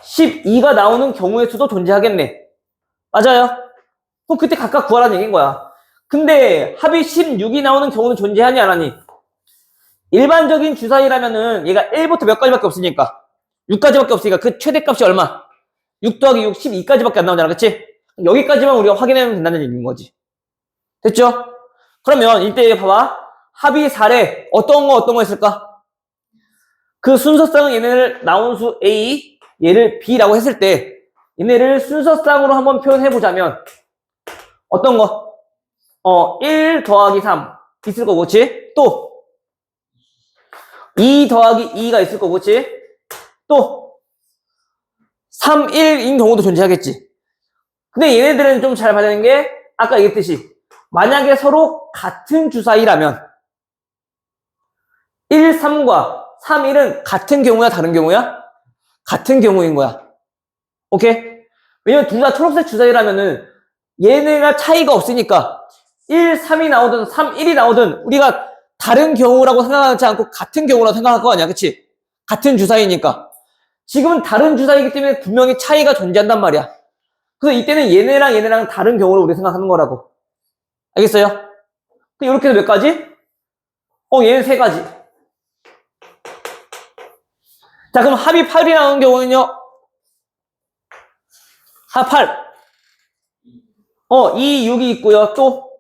12가 나오는 경우의 수도 존재하겠네. 맞아요? 그럼 그때 각각 구하라는 얘기인 거야. 근데 합이 16이 나오는 경우는 존재하니 안 하니? 일반적인 주사위라면은 얘가 1부터 몇 가지밖에 없으니까 6까지밖에 없으니까 그 최대값이 얼마? 6 더하기 6, 12까지밖에 안 나오잖아. 그치? 여기까지만 우리가 확인하면 된다는 얘기인 거지. 됐죠? 그러면 이때 봐봐. 합이 4래. 어떤 거 했을까? 그 순서상은 얘네를 나온 수 A, 얘를 B라고 했을 때 얘네를 순서상으로 한번 표현해보자면 어떤 거? 1 더하기 3 있을 거고, 그치? 또 2 더하기 2가 있을 거고, 그치? 또 3, 1인 경우도 존재하겠지. 근데 얘네들은 좀 잘 봐야 되는 게 아까 얘기했듯이 만약에 서로 같은 주사위라면 1, 3과 3, 1은 같은 경우야, 다른 경우야? 같은 경우인 거야. 오케이? 왜냐면 둘 다 초록색 주사위라면은 얘네가 차이가 없으니까 1, 3이 나오든 3, 1이 나오든 우리가 다른 경우라고 생각하지 않고 같은 경우라고 생각할 거 아니야. 그치? 같은 주사위니까. 지금은 다른 주사위이기 때문에 분명히 차이가 존재한단 말이야. 그래서 이때는 얘네랑 얘네랑 다른 경우로 우리 생각하는 거라고. 알겠어요? 이렇게 해서 몇 가지? 얘는 3가지. 자, 그럼 합이 8이 나오는 경우는요? 합 8. 2, 6이 있고요. 또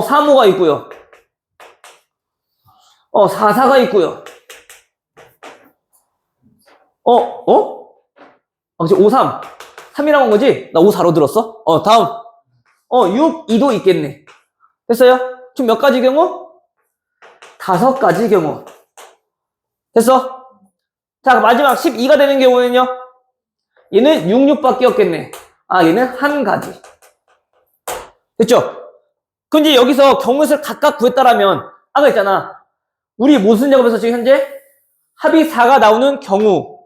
3, 5가 있고요. 4, 4가 있고요. 그치, 5, 3. 3이라고 한 거지? 나 5, 4로 들었어? 다음. 6, 2도 있겠네. 됐어요? 지금 몇 가지 경우? 5가지 경우. 됐어? 자, 마지막 12가 되는 경우에는요? 얘는 6, 6밖에 없겠네. 얘는 1가지. 됐죠? 그럼 이제 여기서 경우수를 각각 구했다라면, 아까 있잖아. 우리 무슨 작업에서 지금 현재 합이 4가 나오는 경우,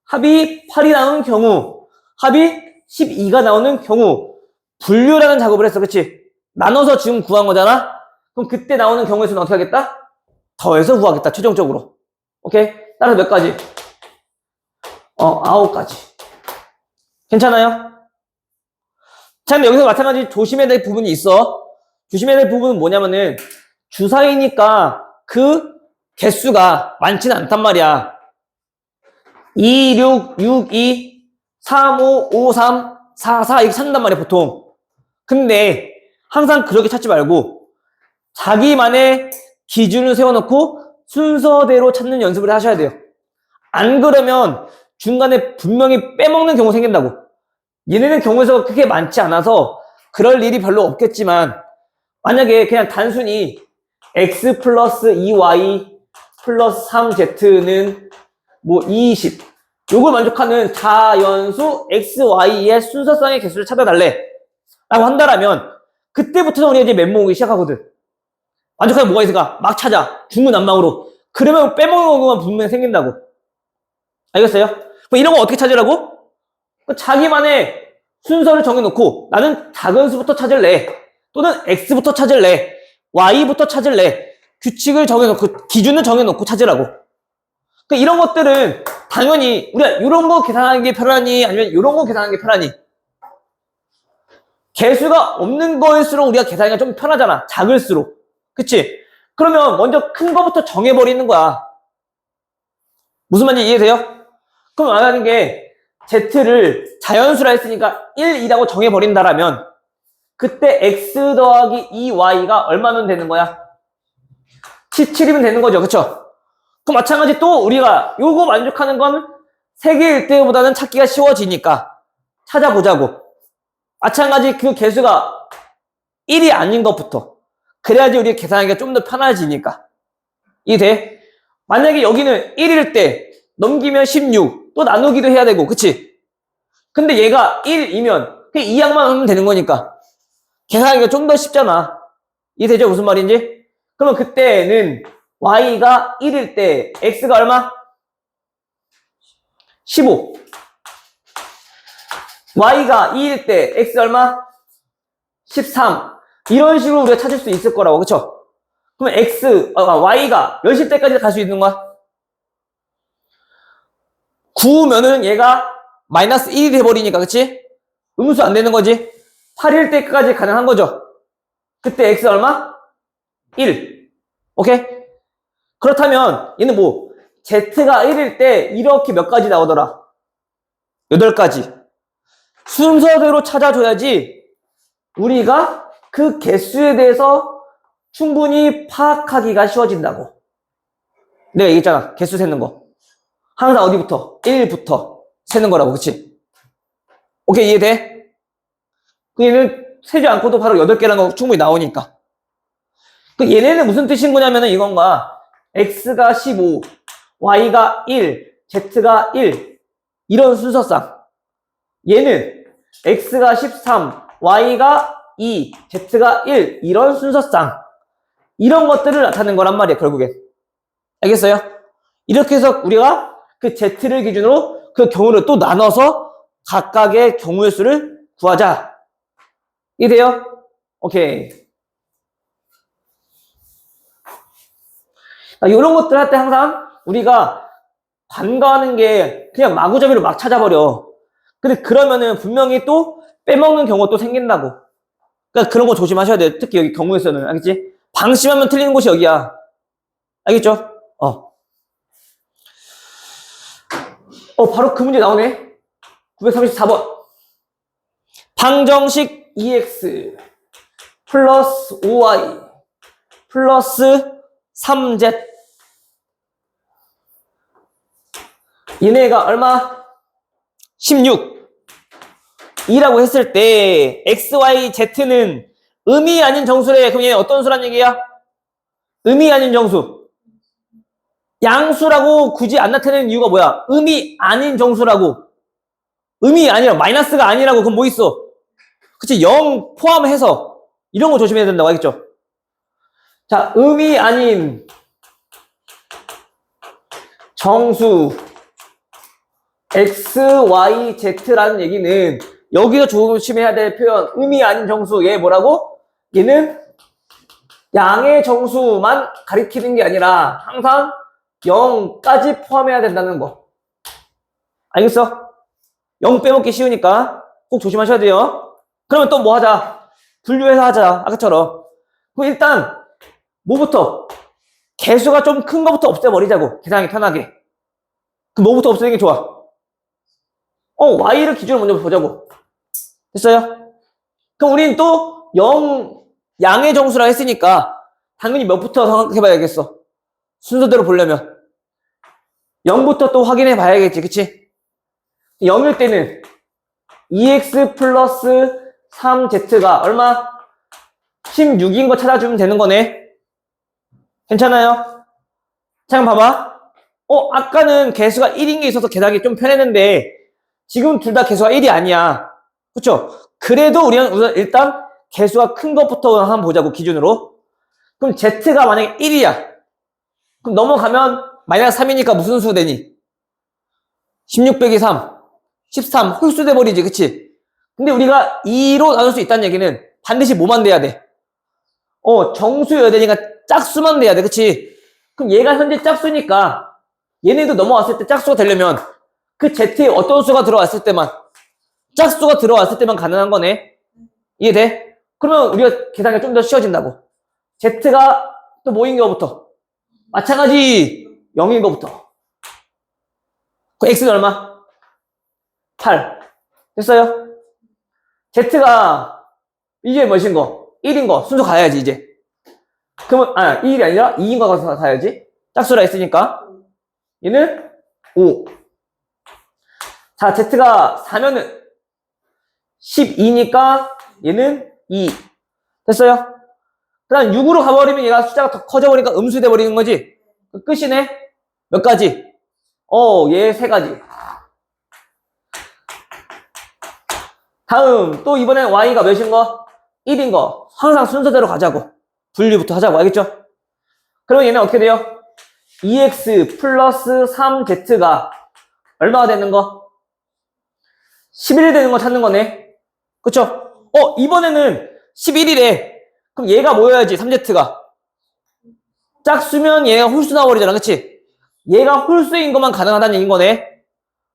합이 8이 나오는 경우, 합이 12가 나오는 경우, 분류라는 작업을 했어. 그치? 나눠서 지금 구한 거잖아? 그럼 그때 나오는 경우의 수는 어떻게 하겠다? 더해서 구하겠다. 최종적으로. 오케이? 따라서 몇 가지? 9가지. 괜찮아요? 자, 근데 여기서 마찬가지 조심해야 될 부분이 있어. 조심해야 될 부분은 뭐냐면은 주사위니까 그 개수가 많지는 않단 말이야. 2, 6, 6, 2, 3, 5, 5, 3, 4, 4 이렇게 찾는단 말이야, 보통. 근데 항상 그렇게 찾지 말고 자기만의 기준을 세워놓고 순서대로 찾는 연습을 하셔야 돼요. 안 그러면 중간에 분명히 빼먹는 경우 생긴다고. 얘네는 경우에서 크게 많지 않아서 그럴 일이 별로 없겠지만 만약에 그냥 단순히 x 플러스 2y 플러스 3z는 뭐 20 요걸 만족하는 자연수 xy의 순서상의 개수를 찾아달래 라고 한다라면 그때부터는 우리가 이제 멘붕 오기 시작하거든. 만족하는 뭐가 있을까? 막 찾아. 중구난방으로. 그러면 빼먹는 것만 분명히 생긴다고. 알겠어요? 그럼 이런 거 어떻게 찾으라고? 자기만의 순서를 정해놓고 나는 작은 수부터 찾을래. 또는 x부터 찾을래. y부터 찾을래. 규칙을 정해놓고 기준을 정해놓고 찾으라고. 그러니까 이런 것들은 당연히 우리가 이런 거 계산하는 게 편하니 아니면 이런 거 계산하는 게 편하니 개수가 없는 거일수록 우리가 계산하기가 좀 편하잖아. 작을수록. 그치? 그러면 먼저 큰 거부터 정해버리는 거야. 무슨 말인지 이해돼요? 그럼 말하는 게 z를 자연수라 했으니까 1, 2라고 정해버린다라면 그때 x 더하기 2y가 얼마면 되는 거야? 17이면 되는 거죠. 그쵸? 그럼 마찬가지 또 우리가 요거 만족하는 건 세개일 때보다는 찾기가 쉬워지니까 찾아보자고. 마찬가지 그 개수가 1이 아닌 것부터. 그래야지 우리 계산하기가 좀 더 편해지니까. 이해돼? 만약에 여기는 1일 때 넘기면 16, 또 나누기도 해야 되고, 그치? 근데 얘가 1이면 그냥 2항만 하면 되는 거니까 계산하기가 좀 더 쉽잖아. 이해되죠? 무슨 말인지? 그러면 그때는 y가 1일 때 x가 얼마? 15. y가 2일 때 x 얼마? 13. 이런 식으로 우리가 찾을 수 있을 거라고. 그쵸? 그러면 y가 몇일 때까지 갈 수 있는 거야? 9면은 얘가 마이너스 1이 돼버리니까, 그치? 음수 안 되는 거지? 8일 때까지 가능한 거죠? 그때 x 얼마? 1. 오케이? 그렇다면 얘는 뭐 z가 1일 때 이렇게 몇 가지 나오더라? 8가지. 순서대로 찾아줘야지 우리가 그 개수에 대해서 충분히 파악하기가 쉬워진다고. 내가 얘기했잖아. 개수 세는 거. 항상 어디부터? 1부터 세는 거라고. 그치? 오케이, 이해돼? 얘는 세지 않고도 바로 8개라는 거 충분히 나오니까. 얘네는 무슨 뜻인 거냐면은 이건가. x가 15, y가 1, z가 1. 이런 순서상. 얘는 x가 13, y가 2, z가 1. 이런 순서상. 이런 것들을 나타내는 거란 말이야, 결국엔. 알겠어요? 이렇게 해서 우리가 그 Z를 기준으로 그 경우를 또 나눠서 각각의 경우의 수를 구하자. 이해돼요? 오케이. 이런 것들 할 때 항상 우리가 관과하는 게 그냥 마구잡이로 막 찾아버려. 근데 그러면은 분명히 또 빼먹는 경우가 또 생긴다고. 그러니까 그런 거 조심하셔야 돼요. 특히 여기 경우에서는. 알겠지? 방심하면 틀리는 곳이 여기야. 알겠죠? 바로 그 문제 나오네. 934번. 방정식 2x 플러스 5y 플러스 3z. 얘네가 얼마? 16. 2라고 했을 때 x, y, z는 의미 아닌 정수래. 그럼 얘 어떤 수란 얘기야? 의미 아닌 정수. 양수라고 굳이 안 나타내는 이유가 뭐야? 의미 아닌 정수라고. 의미 아니라 마이너스가 아니라고. 그럼 뭐 있어? 그치? 0 포함해서 이런 거 조심해야 된다고. 알겠죠? 자, 의미 아닌 정수 x, y, z라는 얘기는 여기서 조심해야 될 표현 의미 아닌 정수. 얘 뭐라고? 얘는 양의 정수만 가리키는 게 아니라 항상 0까지 포함해야 된다는 거. 알겠어? 0 빼먹기 쉬우니까 꼭 조심하셔야 돼요. 그러면 또 뭐 하자? 분류해서 하자. 아까처럼. 그럼 일단 뭐부터? 개수가 좀 큰 거부터 없애버리자고. 계산하기 편하게. 그럼 뭐부터 없애는 게 좋아? y를 기준으로 먼저 보자고. 됐어요? 그럼 우리는 또 0, 양의 정수라 했으니까 당연히 몇부터 생각해봐야겠어. 순서대로 보려면 0부터 또 확인해 봐야겠지. 그치? 0일 때는 2x 플러스 3z가 얼마? 16인 거 찾아주면 되는 거네. 괜찮아요? 자, 그럼 봐봐. 아까는 개수가 1인 게 있어서 계산하기 좀 편했는데 지금 둘 다 개수가 1이 아니야. 그쵸? 그래도 우리는 우선 일단 개수가 큰 것부터 한번 보자고, 기준으로. 그럼 z가 만약에 1이야. 그럼 넘어가면 마이너스 3이니까 무슨 수 되니? 16 빼기 3. 13. 홀수 돼버리지, 그치? 근데 우리가 2로 나눌 수 있다는 얘기는 반드시 뭐만 돼야 돼? 정수여야 되니까 짝수만 돼야 돼, 그치? 그럼 얘가 현재 짝수니까 얘네도 넘어왔을 때 짝수가 되려면 그 z에 어떤 수가 들어왔을 때만, 짝수가 들어왔을 때만 가능한 거네. 이해돼? 그러면 우리가 계산이 좀 더 쉬워진다고. z가 또 뭐인 거부터? 마찬가지 0인 거부터. 그 x는 얼마? 8. 됐어요? z가 이게 뭐신 거? 1인 거. 순서 가야지, 이제. 그러면, 1이 아니라 2인 거 가야지. 짝수라 했으니까. 얘는 5. 자, z가 4면은 12니까 얘는 2. 됐어요? 그 다음 6으로 가버리면 얘가 숫자가 더 커져버리니까 음수 돼버리는 거지. 끝이네? 몇 가지? 얘 3가지. 다음, 또 이번엔 y가 몇인 거? 1인 거. 항상 순서대로 가자고. 분류부터 하자고. 알겠죠? 그러면 얘는 어떻게 돼요? 2x 플러스 3z가 얼마가 되는 거? 11 되는 거 찾는 거네. 그쵸? 이번에는 11이래. 그럼 얘가 뭐여야지, 3z가. 짝수면 얘가 홀수 나와버리잖아. 그치? 얘가 홀수인 것만 가능하다는 얘기인 거네.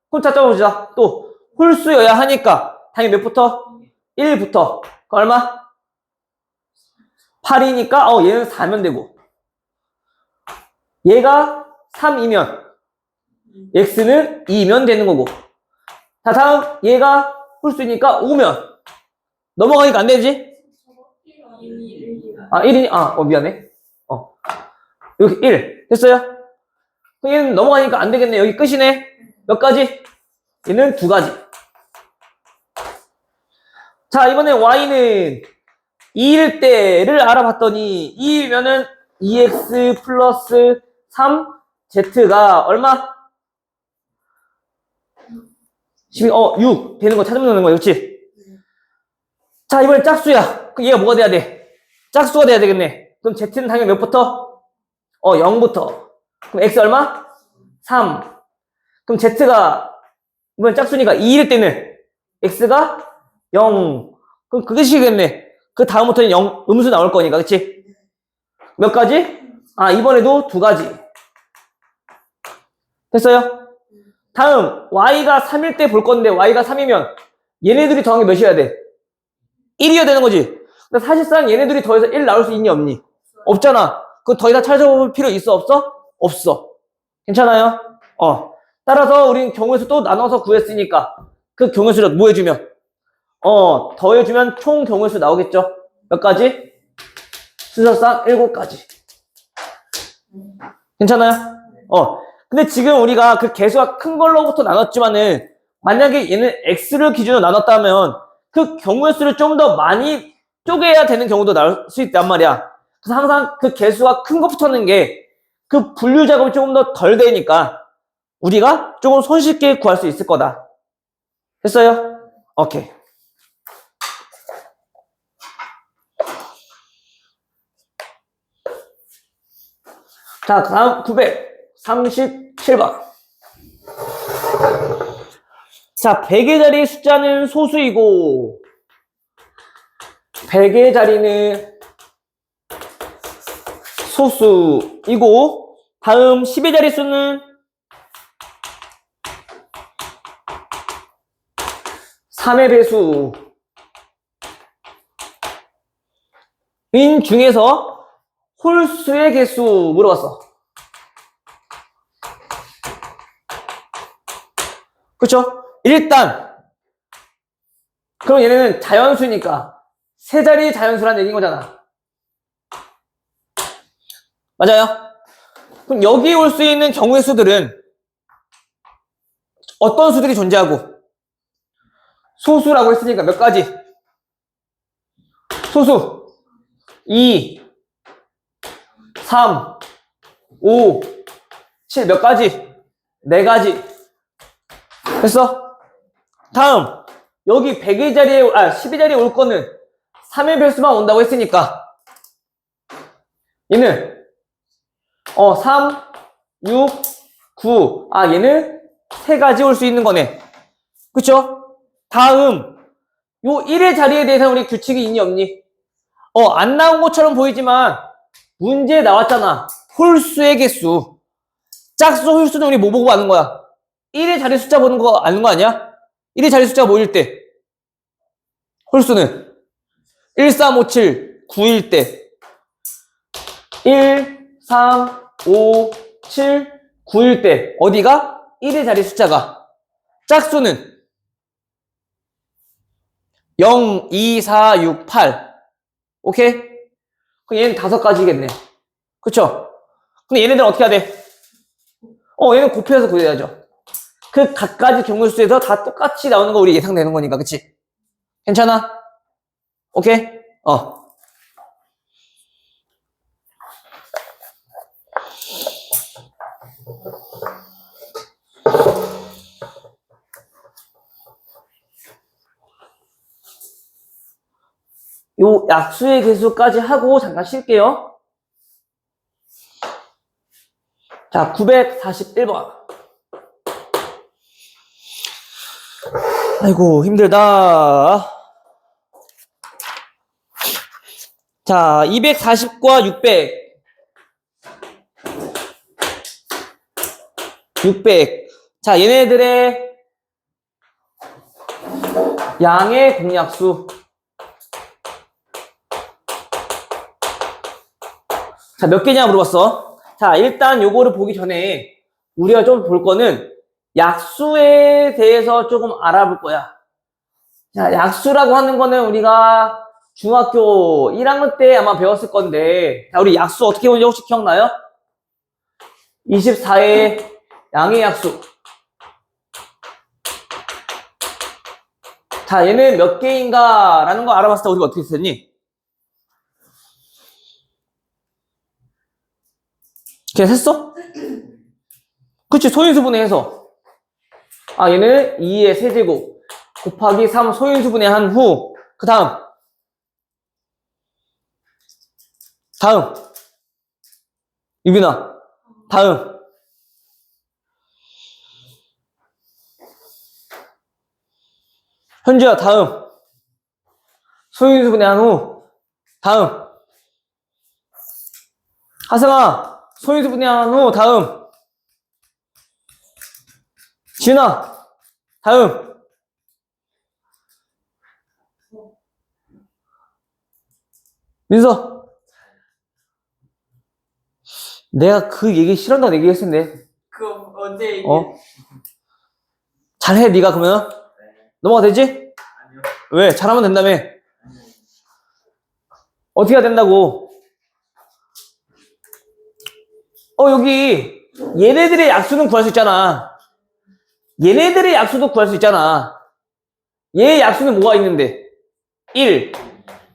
그럼 찾아보자. 또, 홀수여야 하니까. 당연히 몇부터? 1부터. 그 얼마? 8이니까, 얘는 4면 되고. 얘가 3이면, x는 2면 되는 거고. 자, 다음, 얘가 홀수니까 5면. 넘어가니까 안 되지? 1이니? 미안해. 여기 1. 됐어요? 얘는 넘어가니까 안 되겠네. 여기 끝이네. 몇 가지? 얘는 2가지. 자, 이번에 y는 2일 때를 알아봤더니 2이면은 2x 플러스 3z가 얼마? 6 되는 거 찾으면 되는 거야. 그렇지? 자, 이번엔 짝수야. 그럼 얘가 뭐가 돼야 돼? 짝수가 돼야 되겠네. 그럼 z는 당연히 몇부터? 0부터. 그럼 x 얼마? 3. 그럼 z가 이번 짝수니까 2일 때는 x가 0. 그럼 그것이겠네. 그 다음부터는 0 음수 나올 거니까, 그치? 몇 가지? 아, 이번에도 2가지. 됐어요? 다음 y가 3일 때 볼 건데 y가 3이면 얘네들이 더한 게 몇이어야 돼? 1이어야 되는 거지. 근데 사실상 얘네들이 더해서 1 나올 수 있니 없니? 없잖아. 그거 더 이상 찾아볼 필요 있어 없어? 없어. 괜찮아요? 따라서 우린 경우에서 또 나눠서 구했으니까 그 경우수를 뭐 해주면? 더해주면 총 경우수 나오겠죠? 몇 가지? 순서상 7가지. 괜찮아요? 근데 지금 우리가 그 개수가 큰 걸로부터 나눴지만은 만약에 얘는 x를 기준으로 나눴다면 그 경우의 수를 좀 더 많이 쪼개야 되는 경우도 나올 수 있단 말이야. 그래서 항상 그 개수가 큰 것부터는 게 그 분류 작업이 조금 더 덜 되니까 우리가 조금 손쉽게 구할 수 있을 거다. 됐어요? 오케이. 자, 다음 937번. 자, 100의 자리 숫자는 소수이고 100의 자리는 소수이고 다음 10의 자리 수는 3의 배수 인 중에서 홀수의 개수 물어봤어. 그쵸? 일단 그럼 얘네는 자연수니까 세 자리 자연수란 얘기인 거잖아. 맞아요? 그럼 여기 올 수 있는 경우의 수들은 어떤 수들이 존재하고 소수라고 했으니까 몇 가지? 소수 2 3 5 7 몇 가지? 4가지. 됐어? 다음 여기 100의 자리에 10의 자리에 올 거는 3의 배수만 온다고 했으니까 얘는 3 6 9 얘는 3가지 올 수 있는 거네. 그쵸? 다음 요 1의 자리에 대해서 우리 규칙이 있니 없니? 안 나온 것처럼 보이지만 문제에 나왔잖아. 홀수의 개수. 짝수 홀수는 우리 뭐 보고 아는 거야? 1의 자리 숫자 보는 거 아는 거 아니야? 1의 자리 숫자가 뭐일 때? 홀수는 1, 3, 5, 7, 9일 때 1, 3, 5, 7, 9일 때 어디가? 1의 자리 숫자가. 짝수는 0, 2, 4, 6, 8. 오케이? 그럼 얘는 5가지겠네. 그쵸? 근데 얘네들은 어떻게 해야 돼? 얘는 곱해서 구해야죠. 그 각가지 경우수에서 다 똑같이 나오는 거 우리 예상되는 거니까, 그치? 괜찮아? 오케이? 요 약수의 개수까지 하고 잠깐 쉴게요. 자, 941번. 아이고, 힘들다. 자, 240과 600. 600. 자, 얘네들의 양의 공약수. 자, 몇 개냐 물어봤어. 자, 일단 요거를 보기 전에 우리가 좀 볼 거는 약수에 대해서 조금 알아볼 거야. 자, 약수라고 하는 거는 우리가 중학교 1학년 때 아마 배웠을 건데, 자, 우리 약수 어떻게 보는지 혹시 기억나요? 24의 양의 약수. 자, 얘는 몇 개인가 라는 거 알아봤을 때 우리가 어떻게 했었니? 그냥 했어? 그치, 소인수분해 해서. 얘는 2의 세제곱 곱하기 3 소인수분해 한 후, 그 다음. 유빈아, 다음. 현주야, 다음. 소인수 분해한 후, 다음. 하승아, 소인수 분해한 후, 다음. 지은아, 다음. 민서. 내가 그 얘기 싫어한다고 얘기했었는데. 그거 언제 얘기해? 잘해, 네가 그러면. 넘어가 되지? 아니요. 왜? 잘하면 된다며. 어떻게 해야 된다고? 여기 얘네들의 약수는 구할 수 있잖아. 얘네들의 약수도 구할 수 있잖아. 얘의 약수는 뭐가 있는데? 1,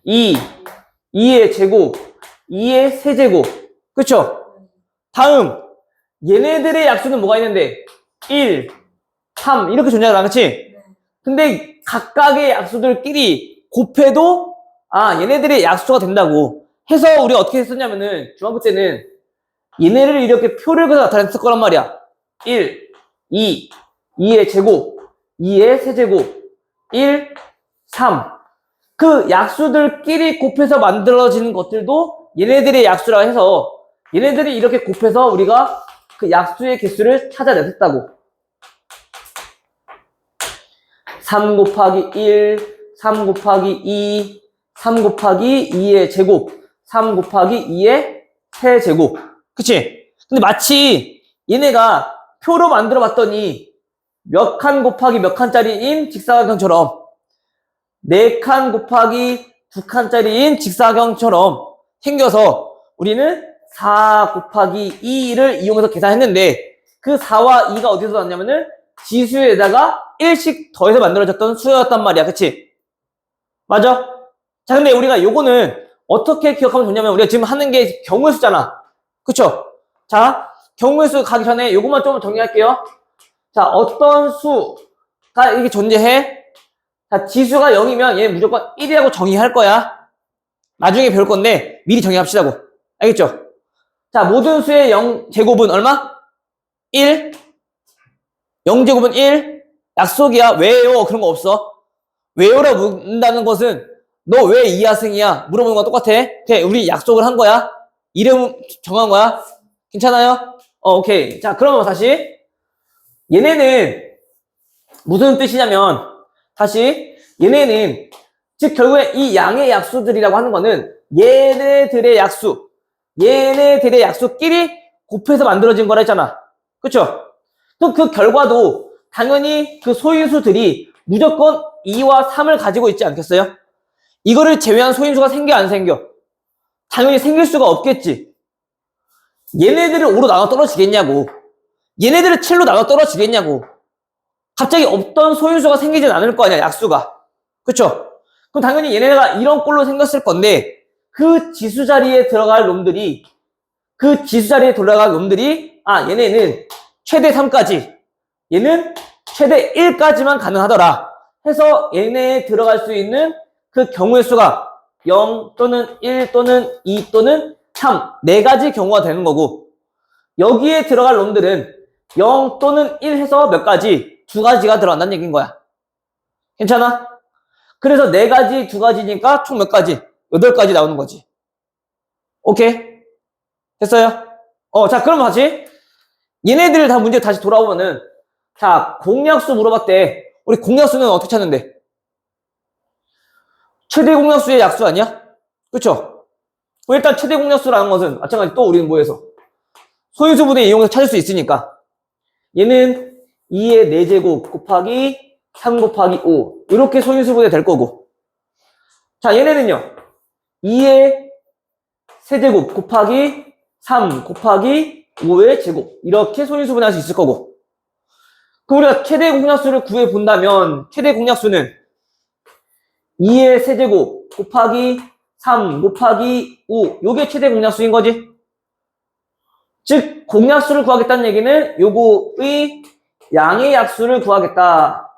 2, 2의 제곱, 2의 세제곱. 그쵸? 다음, 얘네들의 약수는 뭐가 있는데? 1, 3 이렇게 존재하잖아. 그치? 근데 각각의 약수들끼리 곱해도 얘네들의 약수가 된다고 해서 우리가 어떻게 했었냐면은 중학교 때는 얘네를 이렇게 표를 그려서 나타냈을 거란 말이야. 1, 2, 2의 제곱, 2의 세제곱, 1, 3. 그 약수들끼리 곱해서 만들어지는 것들도 얘네들의 약수라 해서 얘네들이 이렇게 곱해서 우리가 그 약수의 개수를 찾아냈었다고. 3 곱하기 1, 3 곱하기 2, 3 곱하기 2의 제곱, 3 곱하기 2의 세제곱. 그치? 근데 마치 얘네가 표로 만들어 봤더니 몇 칸 곱하기 몇 칸짜리인 직사각형처럼 4칸 곱하기 2칸짜리인 직사각형처럼 생겨서 우리는 4 곱하기 2를 이용해서 계산했는데 그 4와 2가 어디서 나왔냐면은 지수에다가 1씩 더해서 만들어졌던 수였단 말이야. 그치? 맞아? 자, 근데 우리가 요거는 어떻게 기억하면 좋냐면 우리가 지금 하는 게 경우의 수잖아. 그쵸? 자, 경우의 수 가기 전에 요것만 좀 정리할게요. 자, 어떤 수가 이렇게 존재해? 자, 지수가 0이면 얘는 무조건 1이라고 정의할 거야. 나중에 배울 건데 미리 정의합시다고. 알겠죠? 자, 모든 수의 0제곱은 얼마? 1. 0제곱은 1. 약속이야. 왜요? 그런 거 없어. 왜요라고 묻는다는 것은 너 왜 이하승이야? 물어보는 거랑 똑같아. 그냥 우리 약속을 한 거야. 이름 정한 거야. 괜찮아요? 오케이. 자, 그러면 다시 얘네는 무슨 뜻이냐면 다시 얘네는 즉 결국에 이 양의 약수들이라고 하는 거는 얘네들의 약수끼리 곱해서 만들어진 거라 했잖아. 그쵸? 또 그 결과도 당연히 그 소인수들이 무조건 2와 3을 가지고 있지 않겠어요? 이거를 제외한 소인수가 생겨 안 생겨? 당연히 생길 수가 없겠지. 얘네들을 5로 나눠 떨어지겠냐고. 얘네들을 7로 나눠 떨어지겠냐고. 갑자기 없던 소인수가 생기진 않을 거 아니야, 약수가. 그쵸? 그럼 당연히 얘네가 이런 꼴로 생겼을 건데 그 지수 자리에 들어갈 놈들이 얘네는 최대 3까지 얘는 최대 1까지만 가능하더라 해서 얘네에 들어갈 수 있는 그 경우의 수가 0 또는 1 또는 2 또는 3 4가지 경우가 되는 거고 여기에 들어갈 놈들은 0 또는 1 해서 몇 가지? 2가지가 들어간다는 얘기인 거야. 괜찮아? 그래서 4가지, 2가지니까 총 몇 가지? 8가지 나오는 거지. 오케이? 됐어요? 자, 그럼 다시 얘네들 다 문제 다시 돌아오면은 자, 공약수 물어봤대. 우리 공약수는 어떻게 찾는데? 최대 공약수의 약수 아니야? 그쵸? 일단 최대 공약수라는 것은 마찬가지 또 우리는 뭐해서? 소인수분해 이용해서 찾을 수 있으니까 얘는 2의 4제곱 곱하기 3 곱하기 5 이렇게 소인수분해 될 거고 자 얘네는요 2의 세제곱 곱하기 3 곱하기 5의 제곱 이렇게 소인수분해 할 수 있을 거고 그럼 우리가 최대 공약수를 구해 본다면 최대 공약수는 2의 세제곱 곱하기 3 곱하기 5 요게 최대 공약수인 거지. 즉 공약수를 구하겠다는 얘기는 요거의 양의 약수를 구하겠다.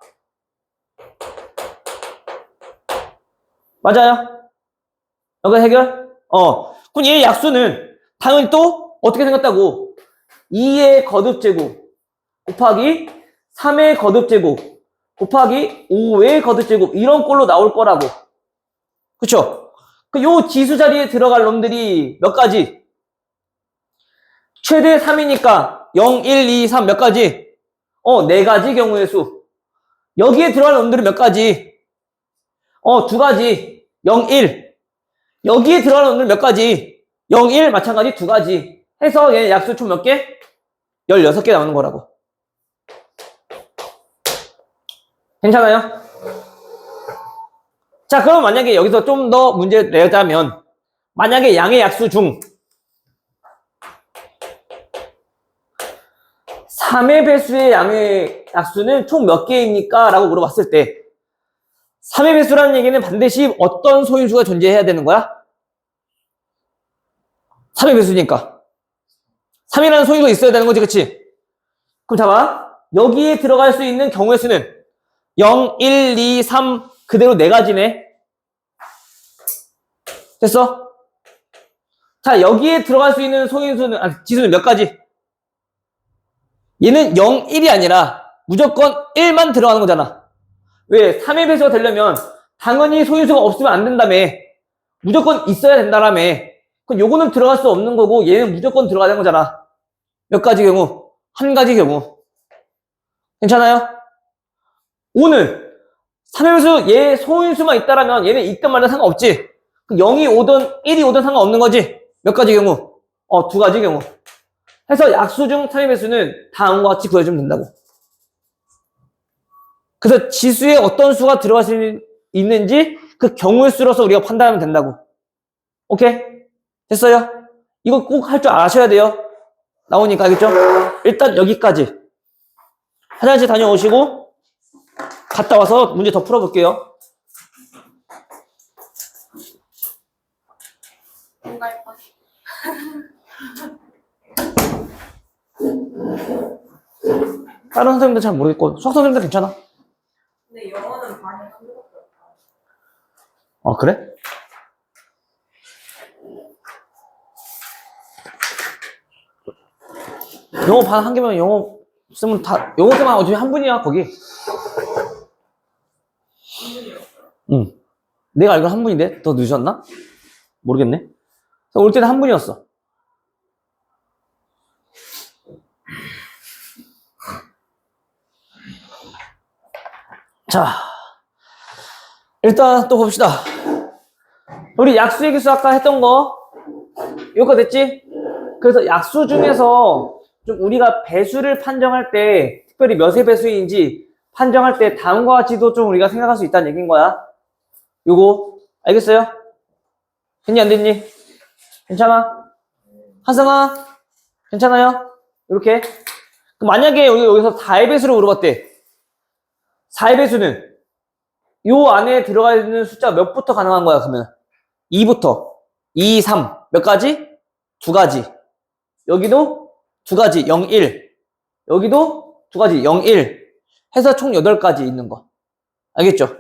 맞아요? 여기 해결? 그럼 얘의 약수는 당연히 또 어떻게 생겼다고? 2의 거듭제곱 곱하기 3의 거듭제곱 곱하기 5의 거듭제곱 이런 꼴로 나올 거라고. 그쵸? 요 지수 자리에 들어갈 놈들이 몇 가지? 최대 3이니까 0, 1, 2, 3 몇 가지? 4가지 경우의 수. 여기에 들어갈 놈들은 몇 가지? 2가지. 0, 1. 여기에 들어갈 놈들은 몇 가지? 0, 1 마찬가지 2가지. 해서 얘 약수 총 몇 개? 16개 나오는 거라고. 괜찮아요? 자, 그럼 만약에 여기서 좀 더 문제 내자면, 만약에 양의 약수 중 3의 배수의 양의 약수는 총 몇 개입니까? 라고 물어봤을 때 3의 배수라는 얘기는 반드시 어떤 소인수가 존재해야 되는 거야? 3의 배수니까 3이라는 소인수가 있어야 되는 거지, 그치? 그럼 잡아. 여기에 들어갈 수 있는 경우의 수는 0, 1, 2, 3 그대로 4가지네. 됐어? 자, 여기에 들어갈 수 있는 소인수는, 지수는 몇 가지? 얘는 0, 1이 아니라 무조건 1만 들어가는 거잖아. 왜? 3의 배수가 되려면 당연히 소인수가 없으면 안 된다며. 무조건 있어야 된다라며. 그럼 요거는 들어갈 수 없는 거고 얘는 무조건 들어가야 되는 거잖아. 몇 가지 경우? 한 가지 경우. 괜찮아요? 오늘 3의 배수 얘 소인수만 있다라면 얘는 있든 말든 상관없지. 0이 오든 1이 오든 상관없는 거지. 몇 가지 경우? 2가지 경우. 해서 약수 중 3의 배수는 다음과 같이 구해주면 된다고. 그래서 지수에 어떤 수가 들어갈 수 있는지 그 경우의 수로서 우리가 판단하면 된다고. 오케이? 됐어요? 이거 꼭 할 줄 아셔야 돼요. 나오니까 알겠죠? 일단 여기까지. 화장실 다녀오시고 갔다 와서 문제 더 풀어볼게요. 다른 선생님들 잘 모르겠고 수학 선생님들 괜찮아? 근데 영어는 많이 안 들었어요. 그래? 영어 반 한 개면 영어 쓰면 다 영어 쓰면 어차피 한 분이야 거기. 응. 내가 알기로 한 분인데 더 늦었나? 모르겠네. 올 때는 한 분이었어. 자, 일단 또 봅시다. 우리 약수의 기수 아까 했던 거 이거 됐지? 그래서 약수 중에서 좀 우리가 배수를 판정할 때 특별히 몇의 배수인지 판정할 때 다음과 같이도 좀 우리가 생각할 수 있다는 얘기인 거야. 요거 알겠어요? 됐니 안 됐니? 괜찮아? 하성아 괜찮아요? 이렇게 만약에 여기서 4의 배수를 물어봤대. 4의 배수는 요 안에 들어가 있는 숫자 몇부터 가능한 거야 그러면? 2부터 2, 3 몇 가지? 2가지. 여기도 2가지 0, 1 여기도 2가지 0, 1 해서 총 8가지 있는 거 알겠죠?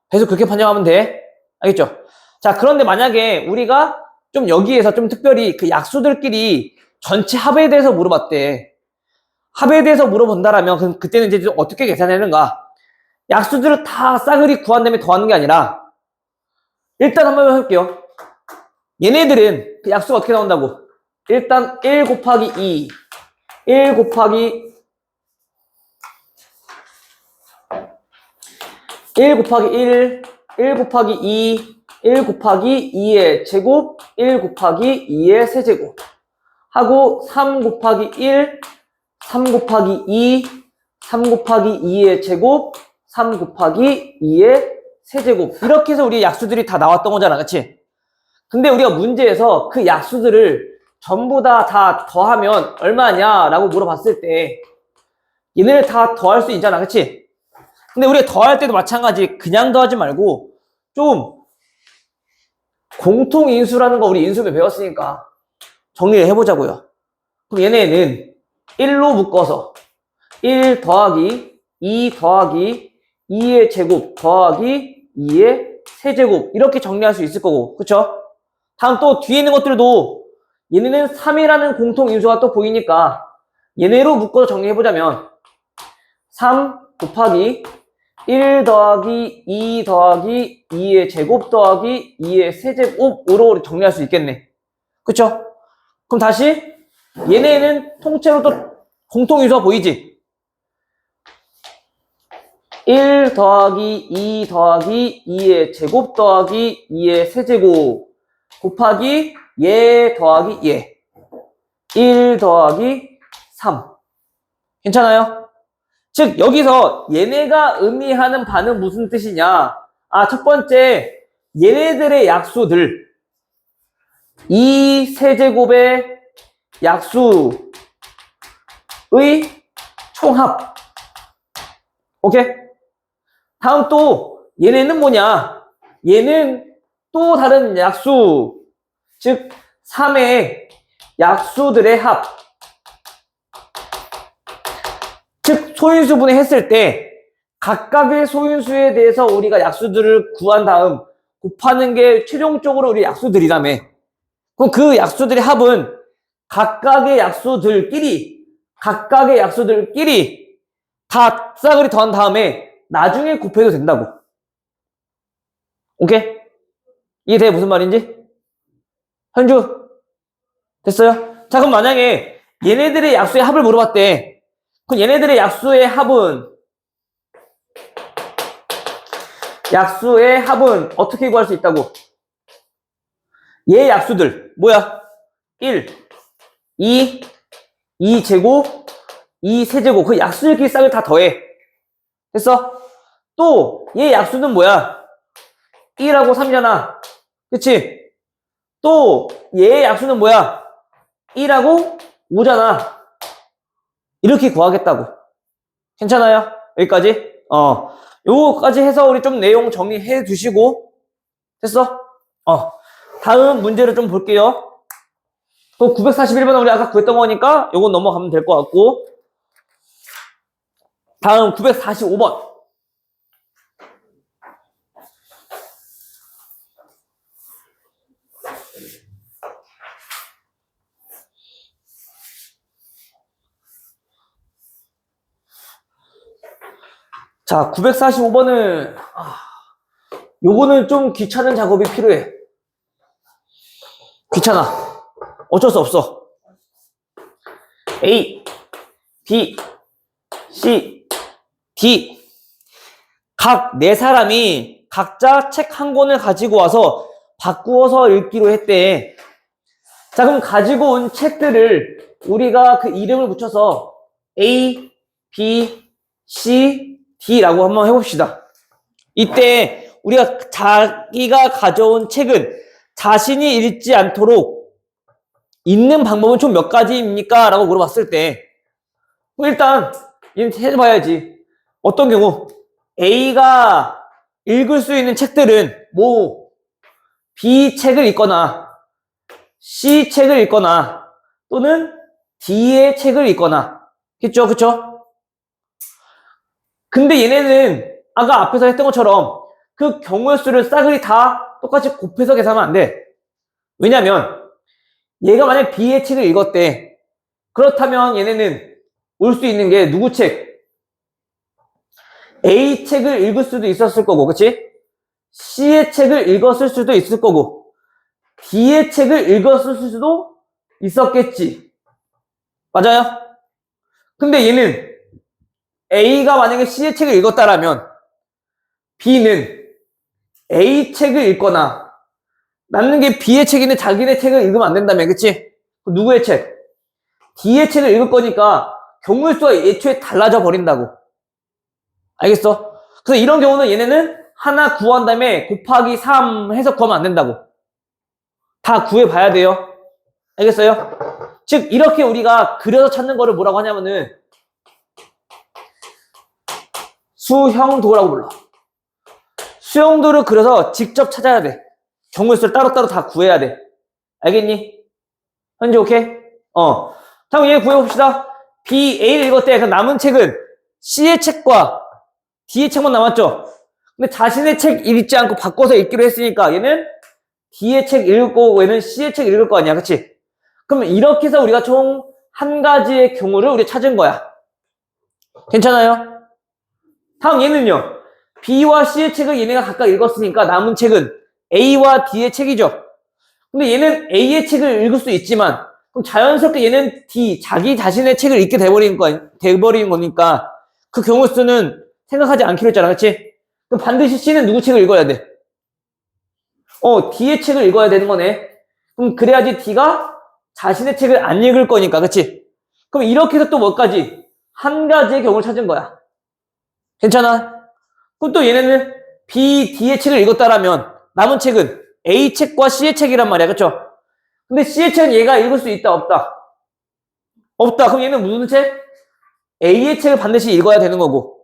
배수 그렇게 판정하면 돼. 알겠죠? 자, 그런데 만약에 우리가 좀 여기에서 좀 특별히 그 약수들끼리 전체 합에 대해서 물어봤대. 합에 대해서 물어본다라면 그때는 이제 좀 어떻게 계산하는가? 약수들을 다 싸그리 구한 다음에 더하는 게 아니라 일단 한번 해볼게요. 얘네들은 그 약수가 어떻게 나온다고? 일단 1 곱하기 2 1 곱하기 1 곱하기 1 1 곱하기 2 1 곱하기 2의 제곱 1 곱하기 2의 세제곱 하고 3 곱하기 1 3 곱하기 2 3 곱하기 2의 제곱 3 곱하기 2의 세제곱 이렇게 해서 우리 약수들이 다 나왔던 거잖아, 그치? 근데 우리가 문제에서 그 약수들을 전부 다 더하면 얼마냐 라고 물어봤을 때 얘네를 다 더할 수 있잖아, 그치? 근데 우리가 더할 때도 마찬가지 그냥 더하지 말고 좀 공통인수라는 거 우리 인수배 배웠으니까 정리를 해보자고요. 그럼 얘네는 1로 묶어서 1 더하기 2 더하기 2의 제곱 더하기 2의 세제곱 이렇게 정리할 수 있을 거고, 그쵸? 다음 또 뒤에 있는 것들도 얘네는 3이라는 공통인수가 또 보이니까 얘네로 묶어서 정리해보자면 3 곱하기 1 더하기 2 더하기 2의 제곱 더하기 2의 세제곱으로 정리할 수 있겠네. 그쵸? 그럼 다시 얘네는 통째로 또 공통유수가 보이지? 1 더하기 2 더하기 2의 제곱 더하기 2의 세제곱 곱하기 얘 더하기 얘 1 더하기 3 괜찮아요? 즉 여기서 얘네가 의미하는 바는 무슨 뜻이냐? 아, 첫 번째 얘네들의 약수들 이 세제곱의 약수의 총합. 오케이? 다음 또 얘네는 뭐냐? 얘는 또 다른 약수, 즉 3의 약수들의 합. 즉 소인수분해 했을 때 각각의 소인수에 대해서 우리가 약수들을 구한 다음 곱하는 게 최종적으로 우리 약수들이라며. 그럼 그 약수들의 합은 각각의 약수들끼리 다 싸그리 더한 다음에 나중에 곱해도 된다고. 오케이? 이해돼? 무슨 말인지? 현주? 됐어요? 자, 그럼 만약에 얘네들의 약수의 합을 물어봤대. 그럼 얘네들의 약수의 합은 어떻게 구할 수 있다고? 얘 약수들 뭐야? 1, 2, 2제곱, 2세제곱 그 약수들끼리 싹을 다 더해. 됐어? 또 얘 약수는 뭐야? 1하고 3이잖아. 그치? 또 얘의 약수는 뭐야? 1하고 5잖아. 이렇게 구하겠다고. 괜찮아요? 여기까지? 요거까지 해서 우리 좀 내용 정리해 두시고. 됐어? 다음 문제를 좀 볼게요. 또 941번은 우리 아까 구했던 거니까 요건 넘어가면 될 것 같고. 다음 945번. 자, 945번은 요거는 좀 귀찮은 작업이 필요해. 귀찮아. 어쩔 수 없어. A, B, C, D 각 네 사람이 각자 책 한 권을 가지고 와서 바꾸어서 읽기로 했대. 자, 그럼 가지고 온 책들을 우리가 그 이름을 붙여서 A, B, C, D라고 한번 해봅시다. 이때 우리가 자기가 가져온 책은 자신이 읽지 않도록 읽는 방법은 총 몇 가지입니까? 라고 물어봤을 때 일단 얘는 해봐야지. 어떤 경우 A가 읽을 수 있는 책들은 뭐 B 책을 읽거나 C 책을 읽거나 또는 D의 책을 읽거나 그쵸? 근데 얘네는 아까 앞에서 했던 것처럼 그 경우의 수를 싸그리 다 똑같이 곱해서 계산하면 안 돼. 왜냐면 얘가 만약 B의 책을 읽었대. 그렇다면 얘네는 올 수 있는 게 누구 책? A 책을 읽을 수도 있었을 거고, 그치? C의 책을 읽었을 수도 있을 거고, D의 책을 읽었을 수도 있었겠지. 맞아요? 근데 얘는 A가 만약에 C의 책을 읽었다라면 B는 A 책을 읽거나 남는 게 B의 책인데 자기네 책을 읽으면 안 된다며, 그치? 누구의 책? D의 책을 읽을 거니까 경우의 수가 애초에 달라져 버린다고. 알겠어? 그래서 이런 경우는 얘네는 하나 구한 다음에 곱하기 3 해서 구하면 안 된다고. 다 구해봐야 돼요. 알겠어요? 즉 이렇게 우리가 그려서 찾는 거를 뭐라고 하냐면은 수형도라고 불러. 수형도를 그려서 직접 찾아야 돼. 경우의 수를 따로따로 다 구해야 돼. 알겠니? 현재 오케이? 다음 얘 구해봅시다. B, A를 읽었대. 그럼 남은 책은 C의 책과 D의 책만 남았죠? 근데 자신의 책 읽지 않고 바꿔서 읽기로 했으니까 얘는 D의 책 읽을 거고 얘는 C의 책 읽을 거 아니야. 그치? 그럼 이렇게 해서 우리가 총 한 가지의 경우를 우리 찾은 거야. 괜찮아요? 다음 얘는요. B와 C의 책을 얘네가 각각 읽었으니까 남은 책은 A와 D의 책이죠. 근데 얘는 A의 책을 읽을 수 있지만 그럼 자연스럽게 얘는 D, 자기 자신의 책을 읽게 돼버린 거니까 그 경우 수는 생각하지 않기로 했잖아. 그치? 그럼 반드시 C는 누구 책을 읽어야 돼? D의 책을 읽어야 되는 거네. 그럼 그래야지 D가 자신의 책을 안 읽을 거니까. 그치? 그럼 이렇게 해서 또 뭐까지? 한 가지의 경우를 찾은 거야. 괜찮아? 그럼 또 얘네는 B, D의 책을 읽었다라면 남은 책은 A 책과 C의 책이란 말이야. 그쵸? 근데 C의 책은 얘가 읽을 수 있다, 없다? 없다. 그럼 얘는 무슨 책? A의 책을 반드시 읽어야 되는 거고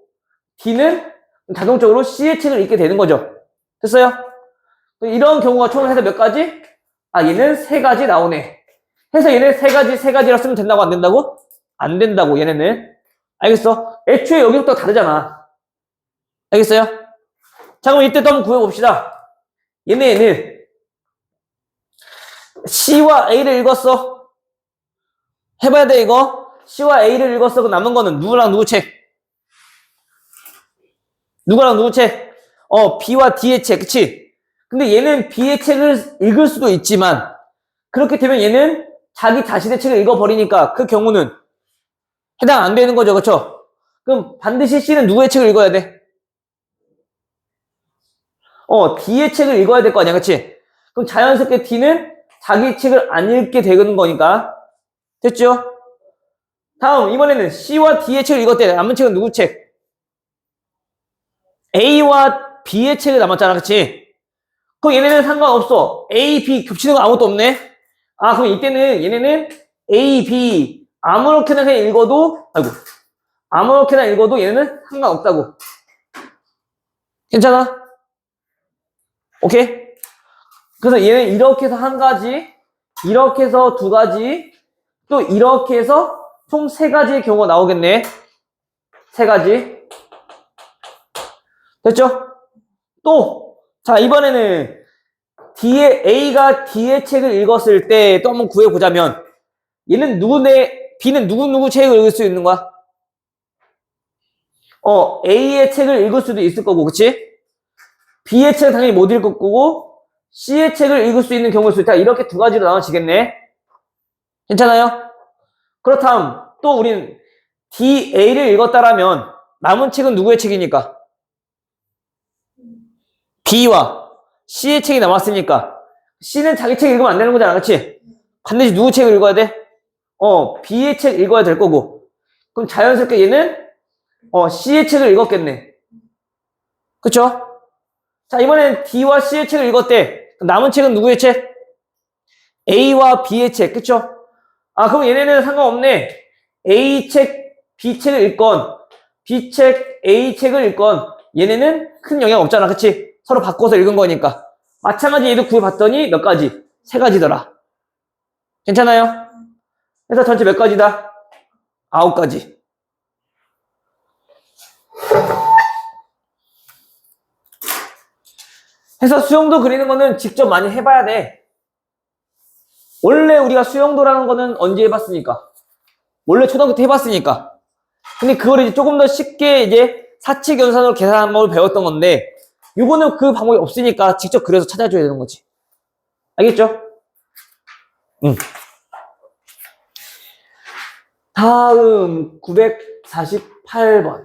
D는 자동적으로 C의 책을 읽게 되는 거죠. 됐어요? 이런 경우가 총 해서 몇 가지? 얘는 세 가지 나오네. 해서 얘는 세 가지라 쓰면 된다고 안 된다고? 안 된다고, 얘네는. 알겠어? 애초에 여기부터 다르잖아. 알겠어요? 자, 그럼 이때 또 한번 구해봅시다. 얘는 C와 A를 읽었어. 해봐야 돼, 이거. C와 A를 읽었어. 그 남은 거는 누구랑 누구 책? 누구랑 누구 책? B와 D의 책, 그치? 근데 얘는 B의 책을 읽을 수도 있지만, 그렇게 되면 얘는 자기 자신의 책을 읽어버리니까 그 경우는 해당 안 되는 거죠, 그쵸? 그럼 반드시 C는 누구의 책을 읽어야 돼? D의 책을 읽어야 될 거 아니야, 그치? 그럼 자연스럽게 D는 자기 책을 안 읽게 되는 거니까. 됐죠? 다음, 이번에는 C와 D의 책을 읽었대. 남은 책은 누구 책? A와 B의 책을 남았잖아, 그치? 그럼 얘네는 상관없어. A, B 겹치는 거 아무것도 없네? 그럼 이때는 얘네는 A, B 아무렇게나 그냥 읽어도, 아무렇게나 읽어도 얘네는 상관없다고. 괜찮아? 오케이? 그래서 얘는 이렇게 해서 한 가지, 이렇게 해서 두 가지, 또 이렇게 해서 총 세 가지의 경우가 나오겠네. 세 가지. 됐죠? 또, 자, 이번에는 A가 D의 책을 읽었을 때 또 한번 구해보자면, 얘는 B는 누구 책을 읽을 수 있는 거야? A의 책을 읽을 수도 있을 거고, 그치? B의 책은 당연히 못 읽을 거고, C의 책을 읽을 수 있는 경우일 수 있다. 이렇게 두 가지로 나눠지겠네. 괜찮아요? 그렇다면, 또 우린 A를 읽었다라면, 남은 책은 누구의 책이니까? B와 C의 책이 남았으니까, C는 자기 책 읽으면 안 되는 거잖아, 그치? 반드시 누구 책을 읽어야 돼? B의 책 읽어야 될 거고. 그럼 자연스럽게 얘는, C의 책을 읽었겠네. 그쵸? 자, 이번엔 D와 C의 책을 읽었대. 남은 책은 누구의 책? A와 B의 책, 그쵸? 그럼 얘네는 상관없네. A 책, B 책을 읽건, B 책, A 책을 읽건, 얘네는 큰 영향 없잖아, 그치? 서로 바꿔서 읽은 거니까. 마찬가지 얘도 구해봤더니 몇 가지? 세 가지더라. 괜찮아요? 그래서 전체 몇 가지다? 9가지. 해서 수영도 그리는 거는 직접 많이 해봐야 돼. 원래 우리가 수영도라는 거는 언제 해봤습니까? 원래 초등학교 때 해봤으니까. 근데 그걸 이제 조금 더 쉽게 이제 사칙연산으로 계산하는 걸 배웠던 건데, 요거는 그 방법이 없으니까 직접 그려서 찾아줘야 되는 거지. 알겠죠? 다음 948번.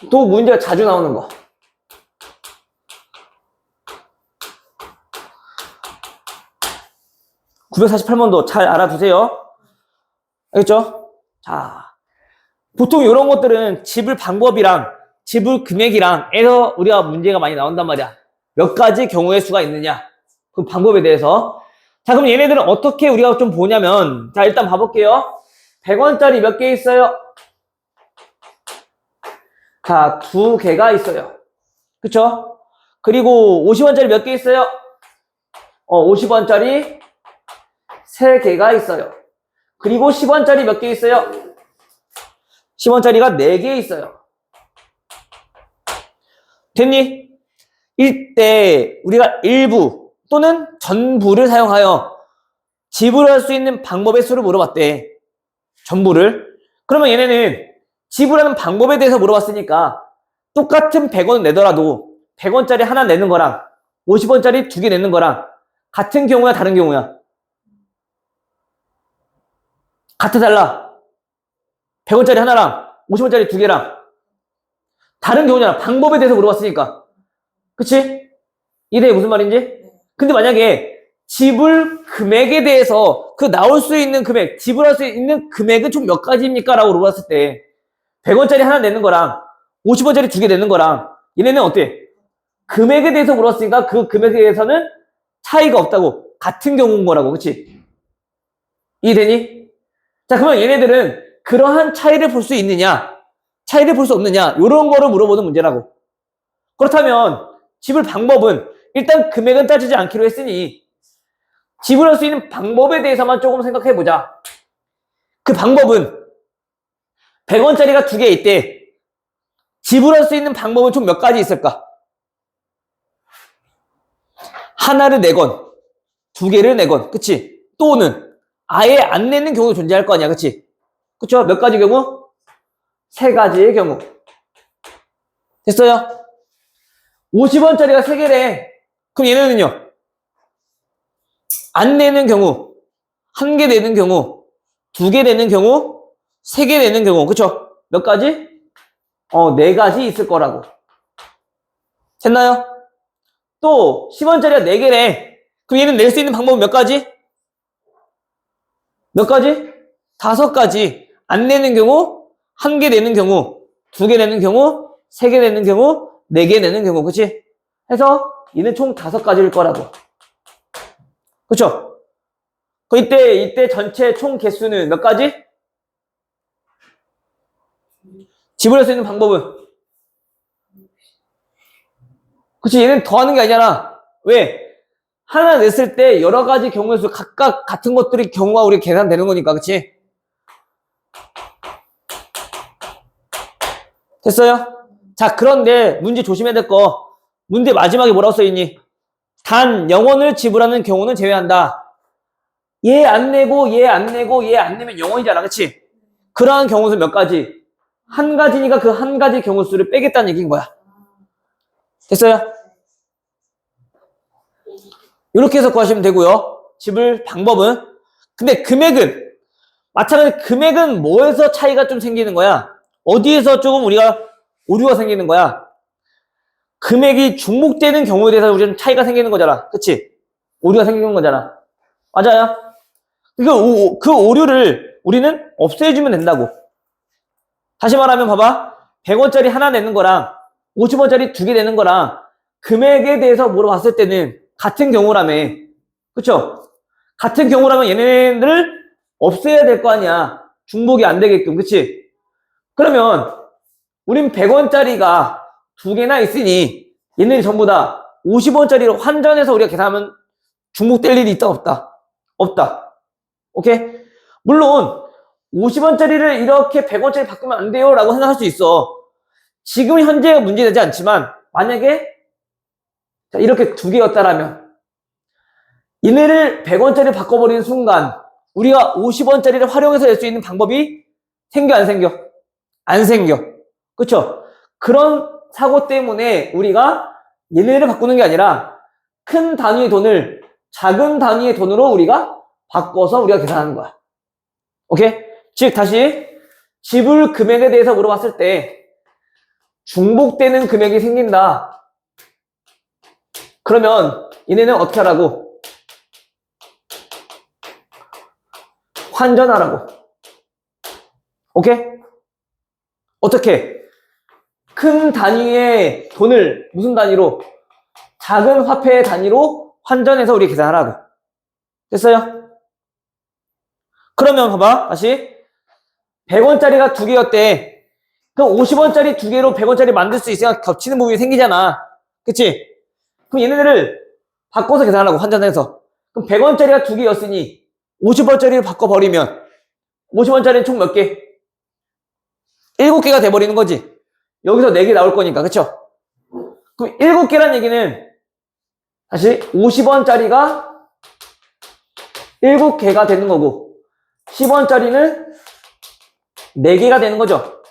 또 문제가 자주 나오는 거. (948번도) 잘 알아두세요. 알겠죠? 자, 보통 이런 것들은 지불 방법이랑 지불 금액이랑 해서 우리가 문제가 많이 나온단 말이야. 몇 가지 경우의 수가 있느냐, 그 방법에 대해서. 자, 그럼 얘네들은 어떻게 우리가 좀 보냐면, 자, 일단 봐볼게요. 100원짜리 몇 개 있어요? 자, 2개가 있어요. 그쵸? 그리고 50원짜리 몇 개 있어요? 50원짜리 3개가 있어요. 그리고 10원짜리 몇 개 있어요? 10원짜리가 4개 있어요. 됐니? 이때 우리가 일부 또는 전부를 사용하여 지불할 수 있는 방법의 수를 물어봤대. 전부를. 그러면 얘네는 지불하는 방법에 대해서 물어봤으니까 똑같은 100원 내더라도 100원짜리 하나 내는 거랑 50원짜리 2개 내는 거랑 같은 경우야 다른 경우야? 같아 달라. 100원짜리 하나랑 50원짜리 2개랑 다른 경우잖아. 방법에 대해서 물어봤으니까. 그치? 이게 무슨 말인지? 근데 만약에 지불 금액에 대해서 그 나올 수 있는 금액, 지불할 수 있는 금액은 총 몇 가지입니까? 라고 물어봤을 때 100원짜리 하나 내는 거랑 50원짜리 2개 내는 거랑 얘네는 어때? 금액에 대해서 물었으니까 그 금액에 대해서는 차이가 없다고. 같은 경우인 거라고. 그치? 이해되니? 자, 그러면 얘네들은 그러한 차이를 볼 수 있느냐? 차이를 볼 수 없느냐? 이런 거를 물어보는 문제라고. 그렇다면 지불 방법은 일단 금액은 따지지 않기로 했으니 지불할 수 있는 방법에 대해서만 조금 생각해 보자. 그 방법은 100원짜리가 2개 있대. 지불할 수 있는 방법은 총 몇 가지 있을까? 하나를 내건, 2개를 내건, 그치? 또는 아예 안 내는 경우도 존재할 거 아니야, 그치? 그쵸? 몇 가지 경우? 3가지의 경우. 됐어요? 50원짜리가 3개래. 그럼 얘네는요? 안 내는 경우, 1개 내는 경우, 2개 내는 경우, 3개 내는 경우. 그쵸? 몇 가지? 4가지 있을 거라고. 됐나요? 또 10원짜리가 4개래. 그럼 얘는 낼 수 있는 방법은 몇 가지? 몇 가지? 5가지. 안 내는 경우, 1개 내는 경우, 2개 내는 경우, 3개 내는 경우, 4개 내는 경우. 그치? 해서 얘는 총 5가지일 거라고. 그쵸? 이때 전체 총 개수는 몇 가지? 지불할 수 있는 방법은? 그치? 얘는 더하는 게 아니잖아. 왜? 하나 냈을 때 여러 가지 경우의 수 각각 같은 것들이 경우가 우리 계산되는 거니까. 그치? 됐어요? 자, 그런데 문제 조심해야 될 거. 문제 마지막에 뭐라고 써있니? 단 0원을 지불하는 경우는 제외한다. 얘 안 내고 얘 안 내고 얘 안 내면 0원이잖아. 그치? 그러한 경우 수 몇 가지? 한 가지니까 그 한 가지 경우 수를 빼겠다는 얘기인 거야. 됐어요? 이렇게 해서 구하시면 되고요. 지불 방법은. 근데 금액은 마찬가지로 금액은 뭐에서 차이가 좀 생기는 거야? 어디에서 조금 우리가 오류가 생기는 거야? 금액이 중복되는 경우에 대해서 우리는 차이가 생기는 거잖아. 그치? 오류가 생기는 거잖아. 맞아요? 그 오류를 우리는 없애주면 된다고. 다시 말하면 봐봐. 100원짜리 하나 내는 거랑 50원짜리 2개 내는 거랑 금액에 대해서 물어봤을 때는 같은 경우라며. 그쵸? 같은 경우라면 얘네를 없애야 될 거 아니야. 중복이 안 되게끔. 그치? 그러면 우린 100원짜리가 2개나 있으니 얘네들이 전부 다 50원짜리로 환전해서 우리가 계산하면 중복될 일이 있다 없다? 없다. 오케이? 물론 50원짜리를 이렇게 100원짜리 바꾸면 안 돼요 라고 생각할 수 있어. 지금 현재가 문제되지 않지만 만약에 이렇게 2개였다라면 얘네를 100원짜리 바꿔버리는 순간 우리가 50원짜리를 활용해서 낼 수 있는 방법이 생겨 안 생겨? 안 생겨. 그쵸? 그런 사고 때문에 우리가 얘네를 바꾸는 게 아니라 큰 단위의 돈을 작은 단위의 돈으로 우리가 바꿔서 우리가 계산하는 거야. 오케이? 즉 다시 지불 금액에 대해서 물어봤을 때 중복되는 금액이 생긴다. 그러면 얘네는 어떻게 하라고? 환전하라고. 오케이? 어떻게? 큰 단위의 돈을 무슨 단위로? 작은 화폐의 단위로 환전해서 우리 계산하라고. 됐어요? 그러면 봐봐. 다시 100원짜리가 2개였대. 그럼 50원짜리 2개로 100원짜리 만들 수 있으니까 겹치는 부분이 생기잖아. 그치? 그럼 얘네들을 바꿔서 계산하라고. 환전해서. 그럼 100원짜리가 2개였으니 50원짜리를 바꿔버리면 50원짜리는 총 몇 개? 7개가 돼버리는 거지. 여기서 4개 나올 거니까. 그쵸? 그럼 7개란 얘기는 다시 50원짜리가 7개가 되는 거고 10원짜리는 4개가 되는 거죠.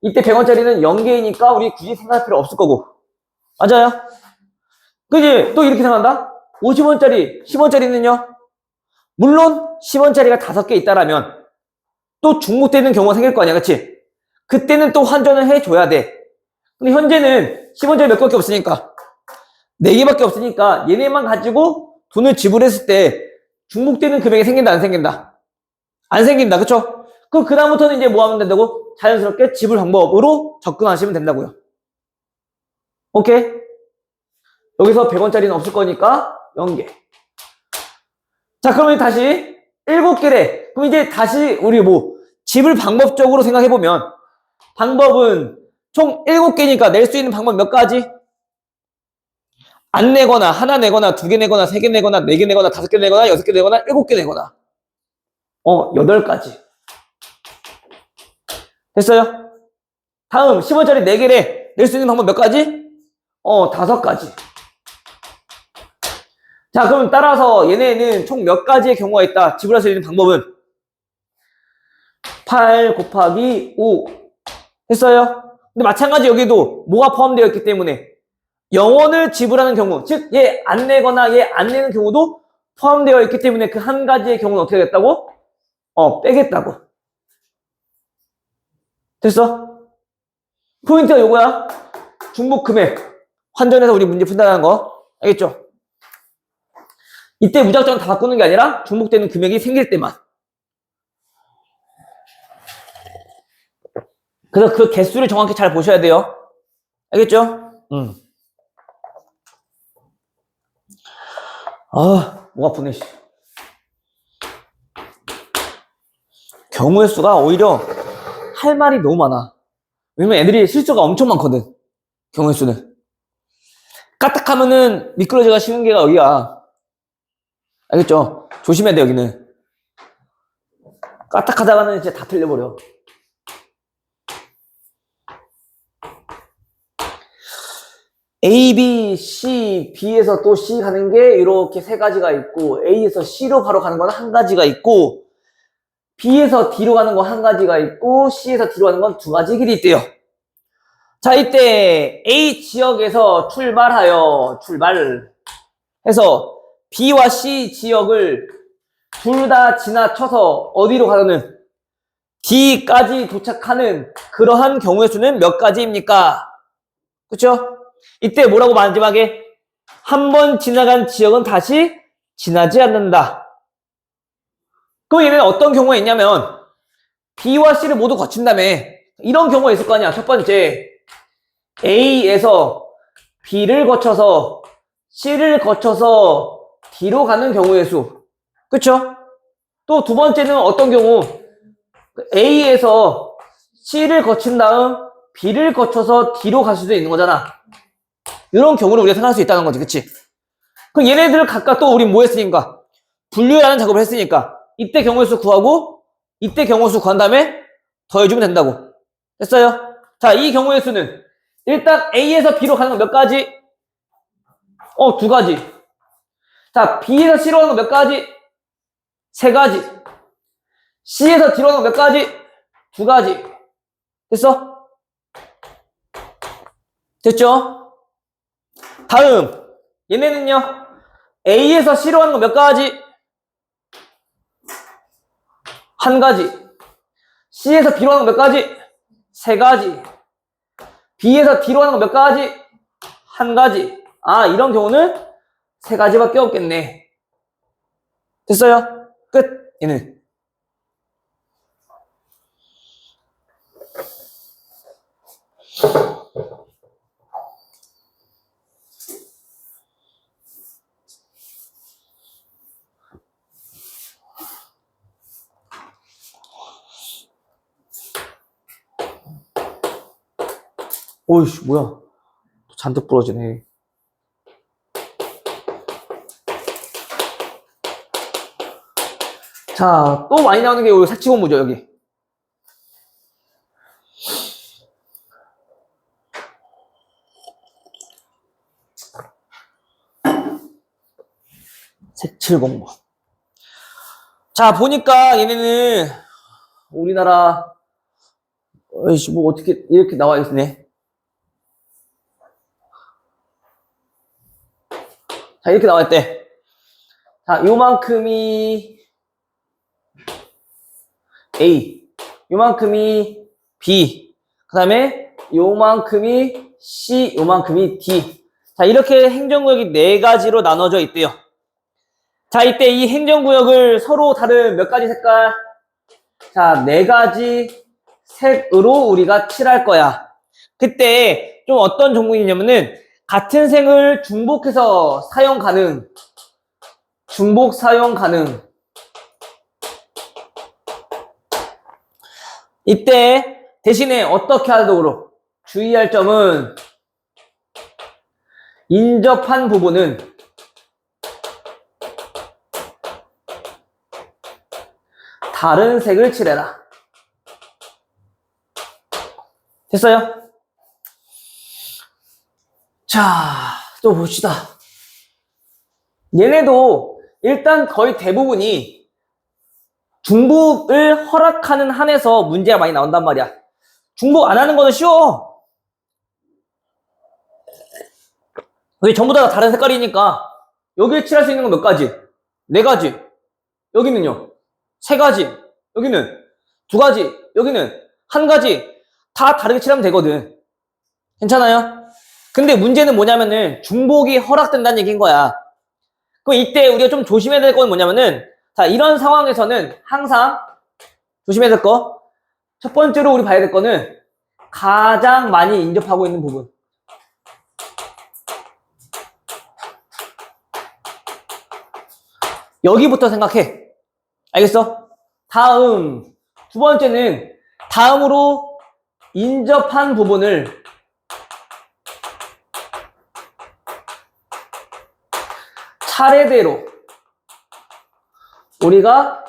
이때 100원짜리는 0개이니까 우리 굳이 생각할 필요 없을 거고. 맞아요? 그지? 또 이렇게 생각한다? 50원짜리, 10원짜리는요? 물론 10원짜리가 5개 있다라면 또 중복되는 경우가 생길 거 아니야, 그치? 그때는 또 환전을 해줘야 돼. 근데 현재는 10원짜리 몇 개밖에 없으니까 4개밖에 없으니까 얘네만 가지고 돈을 지불했을 때 중복되는 금액이 생긴다, 안 생긴다? 안 생긴다, 그쵸? 그럼 그다음부터는 이제 뭐 하면 된다고? 자연스럽게 지불 방법으로 접근하시면 된다고요. 오케이? 여기서 100원짜리는 없을 거니까 0개. 자, 그러면 다시 7개래. 그럼 이제 다시 우리 뭐 지불 방법적으로 생각해보면 방법은 총 7개니까 낼 수 있는 방법 몇 가지? 안 내거나, 하나 내거나, 2개 내거나, 3개 내거나, 4개 내거나, 5개 내거나, 6개 내거나, 7개 내거나. 8가지. 됐어요? 다음, 10원짜리 4개래. 낼 수 있는 방법 몇 가지? 5가지. 자, 그럼 따라서 얘네는 총 몇 가지의 경우가 있다. 지불할 수 있는 방법은 8 곱하기 5. 됐어요? 근데 마찬가지 여기도 뭐가 포함되어 있기 때문에 0원을 지불하는 경우, 즉, 얘 안 내거나 얘 안 내는 경우도 포함되어 있기 때문에 그 한 가지의 경우는 어떻게 하겠다고? 빼겠다고. 됐어? 포인트가 요거야. 중복 금액. 환전해서 우리 문제 푼다는 거. 알겠죠? 이때 무작정 다 바꾸는 게 아니라 중복되는 금액이 생길 때만. 그래서 그 개수를 정확히 잘 보셔야 돼요. 알겠죠? 목 아프네, 씨. 경우의 수가 오히려 할 말이 너무 많아. 왜냐면 애들이 실수가 엄청 많거든. 경우의 수는. 까딱하면은 미끄러지기가 쉬운 게가 여기야. 알겠죠? 조심해야 돼, 여기는. 까딱하다가는 진짜 다 틀려버려. A, B, C, B에서 또 C 가는 게 이렇게 3가지가 있고 A에서 C로 바로 가는 건 1가지가 있고 B에서 D로 가는 건 1가지가 있고 C에서 D로 가는 건 2가지 길이 있대요. 자, 이때 A 지역에서 출발해서 B와 C 지역을 둘 다 지나쳐서 어디로 가는 D까지 도착하는 그러한 경우의 수는 몇 가지입니까? 그쵸? 이때 뭐라고 마지막에 한 번 지나간 지역은 다시 지나지 않는다. 그럼 얘는 어떤 경우가 있냐면 B와 C를 모두 거친 다음에 이런 경우가 있을 거 아니야. 첫 번째 A에서 B를 거쳐서 C를 거쳐서 D로 가는 경우의 수. 그쵸? 또 두 번째는 어떤 경우 A에서 C를 거친 다음 B를 거쳐서 D로 갈 수도 있는 거잖아. 이런 경우를 우리가 생각할 수 있다는 거지. 그치? 그럼 얘네들을 각각 또 우리 뭐 했으니까? 분류라는 작업을 했으니까 이때 경우의 수 구하고 이때 경우의 수 구한 다음에 더해주면 된다고. 됐어요? 자, 이 경우의 수는 일단 A에서 B로 가는 거 몇 가지? 2가지. 자, B에서 C로 가는 거 몇 가지? 3가지. C에서 D로 가는 거 몇 가지? 2가지. 됐어? 됐죠? 다음 얘네는요 A에서 C로 가는 거 몇 가지? 1가지. C에서 B로 가는 거 몇 가지? 3가지. B에서 D로 가는 거 몇 가지? 1가지. 이런 경우는 3가지밖에 없겠네. 됐어요? 끝. 얘는 오이씨, 뭐야. 잔뜩 부러지네. 자, 또 많이 나오는 게 여기 사치본부죠, 여기. 색칠 공부. 자, 보니까 얘네는 우리나라, 어이씨, 뭐 어떻게 이렇게 나와 있네. 자, 이렇게 나와 있대. 자, 요만큼이 A, 요만큼이 B, 그 다음에 요만큼이 C, 요만큼이 D. 자, 이렇게 행정구역이 4가지로 나눠져 있대요. 자, 이때 이 행정구역을 서로 다른 몇 가지 색깔? 자, 4가지 색으로 우리가 칠할 거야. 그때 좀 어떤 종목이냐면은 같은 색을 중복해서 사용 가능. 중복 사용 가능. 이때 대신에 어떻게 하도록 주의할 점은 인접한 부분은 다른 색을 칠해라. 됐어요? 자, 또 봅시다. 얘네도 일단 거의 대부분이 중복을 허락하는 한에서 문제가 많이 나온단 말이야. 중복 안 하는 거는 쉬워. 여기 전부 다 다른 색깔이니까 여기에 칠할 수 있는 건 몇 가지? 4가지. 여기는요? 3가지. 여기는 2가지. 여기는 1가지. 다 다르게 칠하면 되거든. 괜찮아요? 근데 문제는 뭐냐면은 중복이 허락된다는 얘기인 거야. 그럼 이때 우리가 좀 조심해야 될 건 뭐냐면은, 자, 이런 상황에서는 항상 조심해야 될 거. 첫 번째로 우리 봐야 될 거는 가장 많이 인접하고 있는 부분. 여기부터 생각해. 알겠어? 다음, 2번째는 다음으로 인접한 부분을 차례대로 우리가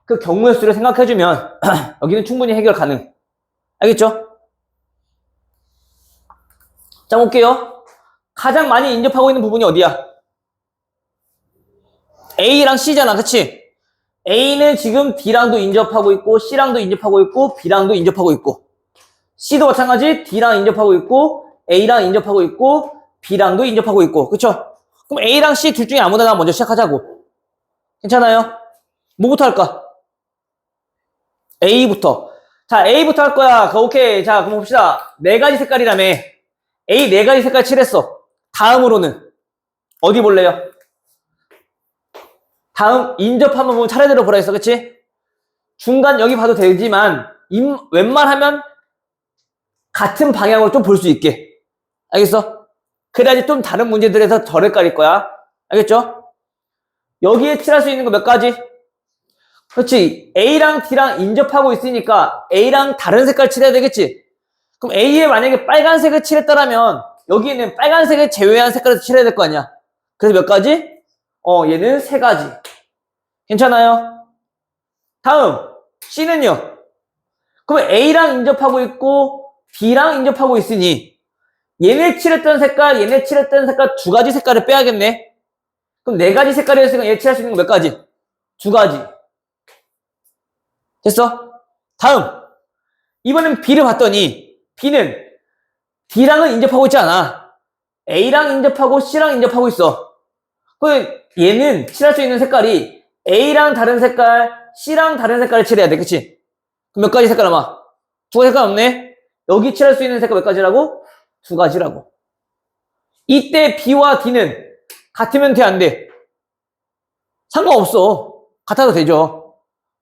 그 경우의 수를 생각해주면 여기는 충분히 해결 가능. 알겠죠? 자, 볼게요. 가장 많이 인접하고 있는 부분이 어디야? A랑 C잖아, 그치? A는 지금 D랑도 인접하고 있고 C랑도 인접하고 있고 B랑도 인접하고 있고, C도 마찬가지 D랑 인접하고 있고 A랑 인접하고 있고 B랑도 인접하고 있고, 그쵸? 그럼 A랑 C 둘 중에 아무데나 먼저 시작하자고. 괜찮아요? 뭐부터 할까? A부터. 자, A부터 할 거야. 오케이. 자, 그럼 봅시다. 4가지 색깔이라며. A 4가지 색깔 칠했어. 다음으로는 어디 볼래요? 다음 인접한 부분 차례대로 보라 했어. 그치? 중간 여기 봐도 되지만 웬만하면 같은 방향으로 좀 볼 수 있게. 알겠어? 그래야지 좀 다른 문제들에서 덜 헷갈릴 거야. 알겠죠? 여기에 칠할 수 있는 거 몇 가지? 그렇지. A랑 D랑 인접하고 있으니까 A랑 다른 색깔 칠해야 되겠지? 그럼 A에 만약에 빨간색을 칠했다라면 여기에는 빨간색을 제외한 색깔을 칠해야 될 거 아니야? 그래서 몇 가지? 얘는 3가지. 괜찮아요? 다음, C는요? 그럼 A랑 인접하고 있고 B랑 인접하고 있으니 얘네 칠했던 색깔, 얘네 칠했던 색깔 2가지 색깔을 빼야겠네? 그럼 4가지 색깔이었으니까 얘 칠할 수 있는 거 몇 가지? 2가지. 됐어? 다음, 이번엔 B를 봤더니 B는 D랑은 인접하고 있지 않아. A랑 인접하고 C랑 인접하고 있어. 그럼 얘는 칠할 수 있는 색깔이 A랑 다른 색깔, C랑 다른 색깔을 칠해야 돼. 그치? 그럼 몇 가지 색깔 남아? 2가지 색깔 없네? 여기 칠할 수 있는 색깔 몇 가지라고? 2가지라고. 이때 B와 D는 같으면 돼, 안 돼? 상관없어. 같아도 되죠.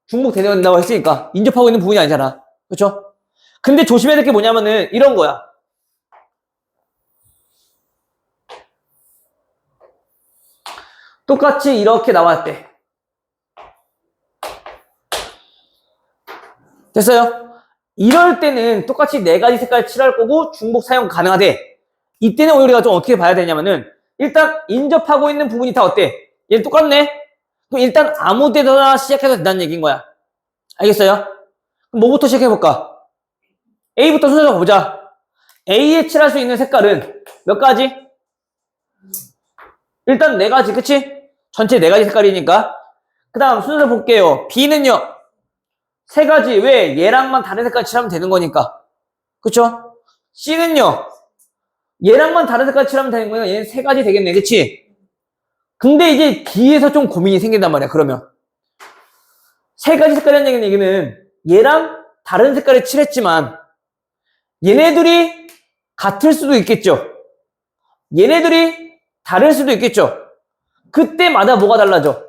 중복된다고 했으니까. 인접하고 있는 부분이 아니잖아. 그쵸? 근데 조심해야 될 게 뭐냐면은 이런 거야. 똑같이 이렇게 나왔대. 됐어요? 이럴 때는 똑같이 4가지 색깔 칠할 거고 중복 사용 가능하대. 이때는 우리가 좀 어떻게 봐야 되냐면은 일단 인접하고 있는 부분이 다 어때? 얘는 똑같네? 그럼 일단 아무 데나 시작해도 된다는 얘기인 거야. 알겠어요? 그럼 뭐부터 시작해볼까? A부터 순서대로 보자. A에 칠할 수 있는 색깔은 몇 가지? 일단 4가지, 그치? 전체 4가지 색깔이니까. 그 다음 순서 볼게요. B는요. 3가지. 왜? 얘랑만 다른 색깔 칠하면 되는 거니까. 그쵸? C는요. 얘랑만 다른 색깔 칠하면 되는 거니까 얘는 3가지 되겠네. 그치? 근데 이제 D에서 좀 고민이 생긴단 말이야. 그러면 3가지 색깔이라는 얘기는 얘랑 다른 색깔을 칠했지만 얘네들이 같을 수도 있겠죠. 얘네들이 다를 수도 있겠죠. 그때마다 뭐가 달라져?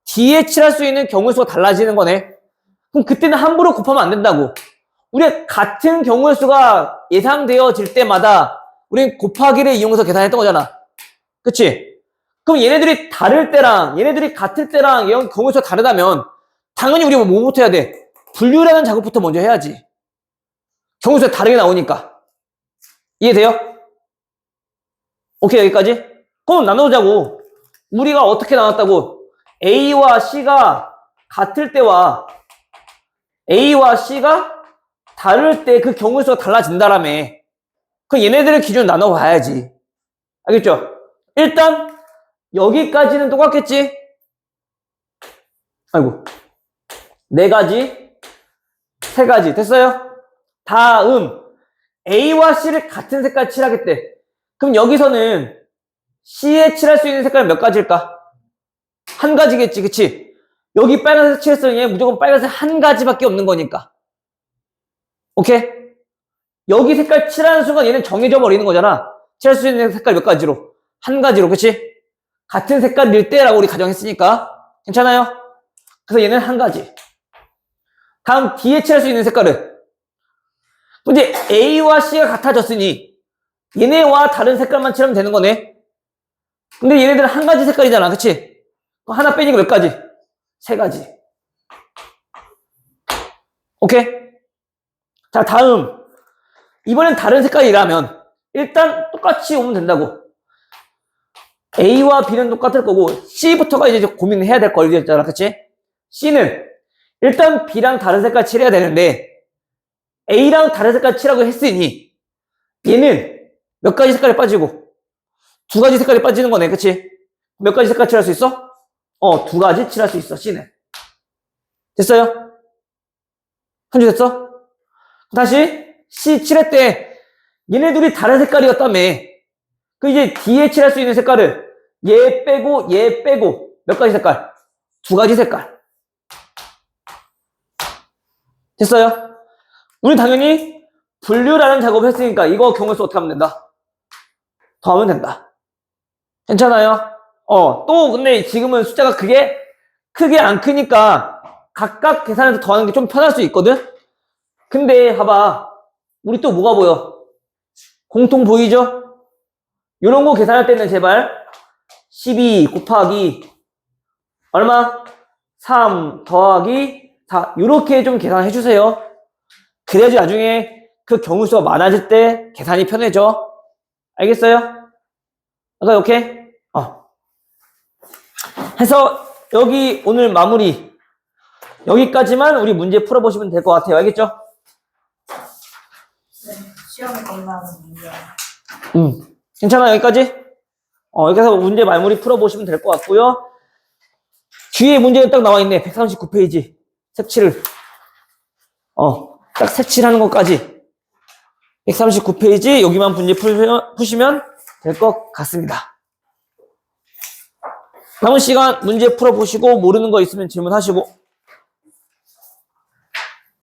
D에 칠할 수 있는 경우의 수가 달라지는 거네. 그럼 그때는 함부로 곱하면 안 된다고. 우리가 같은 경우의 수가 예상되어질 때마다 우리는 곱하기를 이용해서 계산했던 거잖아. 그치? 그럼 얘네들이 다를 때랑 얘네들이 같을 때랑 이런 경우의 수가 다르다면 당연히 우리가 뭐부터 해야 돼? 분류라는 작업부터 먼저 해야지. 경우의 수가 다르게 나오니까. 이해돼요? 오케이, 여기까지? 그럼 나눠보자고. 우리가 어떻게 나눴다고? A와 C가 같을 때와 A와 C가 다를 때 그 경우의 수가 달라진다라며. 그럼 얘네들을 기준으로 나눠봐야지. 알겠죠? 일단 여기까지는 똑같겠지? 아이고. 4가지, 3가지. 됐어요? 다음 A와 C를 같은 색깔 칠하겠대. 그럼 여기서는 C에 칠할 수 있는 색깔은 몇 가지일까? 한 가지겠지, 그치? 여기 빨간색 칠했으니 무조건 빨간색 한 가지밖에 없는 거니까. 오케이? 여기 색깔 칠하는 순간 얘는 정해져 버리는 거잖아. 칠할 수 있는 색깔 몇 가지로? 한 가지로, 그치? 같은 색깔일 때라고 우리 가정했으니까. 괜찮아요? 그래서 얘는 한 가지. 다음 D에 칠할 수 있는 색깔은? 이제 A와 C가 같아졌으니 얘네와 다른 색깔만 칠하면 되는 거네. 근데 얘네들은 한 가지 색깔이잖아, 그치? 하나 빼니까 몇 가지? 3가지. 오케이? 자, 다음. 이번엔 다른 색깔이라면 일단 똑같이 오면 된다고. A와 B는 똑같을 거고 C부터가 이제 고민을 해야 될 걸리잖아, 그치? C는 일단 B랑 다른 색깔 칠해야 되는데 A랑 다른 색깔 칠하고 했으니 얘는 몇 가지 색깔이 빠지고 2가지 색깔이 빠지는 거네, 그치? 몇 가지 색깔 칠할 수 있어? 2가지 칠할 수 있어, C는. 됐어요? 현주됐어? 다시 C 칠했대. 얘네들이 다른 색깔이었다며. 그 이제 D에 칠할 수 있는 색깔을 얘 빼고 얘 빼고 몇 가지 색깔? 2가지 색깔. 됐어요? 우리 당연히 분류라는 작업을 했으니까 이거 경우의 수 어떻게 하면 된다? 더하면 된다. 괜찮아요? 또 근데 지금은 숫자가 크게 안 크니까 각각 계산해서 더하는 게 좀 편할 수 있거든? 근데 봐봐. 우리 또 뭐가 보여? 공통 보이죠? 요런 거 계산할 때는 제발 12 곱하기 얼마? 3 더하기 4 요렇게 좀 계산해 주세요. 그래야지 나중에 그 경우수가 많아질 때 계산이 편해져. 알겠어요? 아까 오케이? 해서 여기 오늘 마무리 여기까지만 우리 문제 풀어보시면 될 것 같아요. 알겠죠? 네, 시험에 건너는 문제. 괜찮아요? 여기까지? 여기서 문제 마무리 풀어보시면 될 것 같고요. 뒤에 문제가 딱 나와 있네. 139페이지. 색칠을. 딱 색칠하는 것까지. 139페이지 여기만 문제 푸시면 될 것 같습니다. 남은 시간 문제 풀어보시고 모르는 거 있으면 질문하시고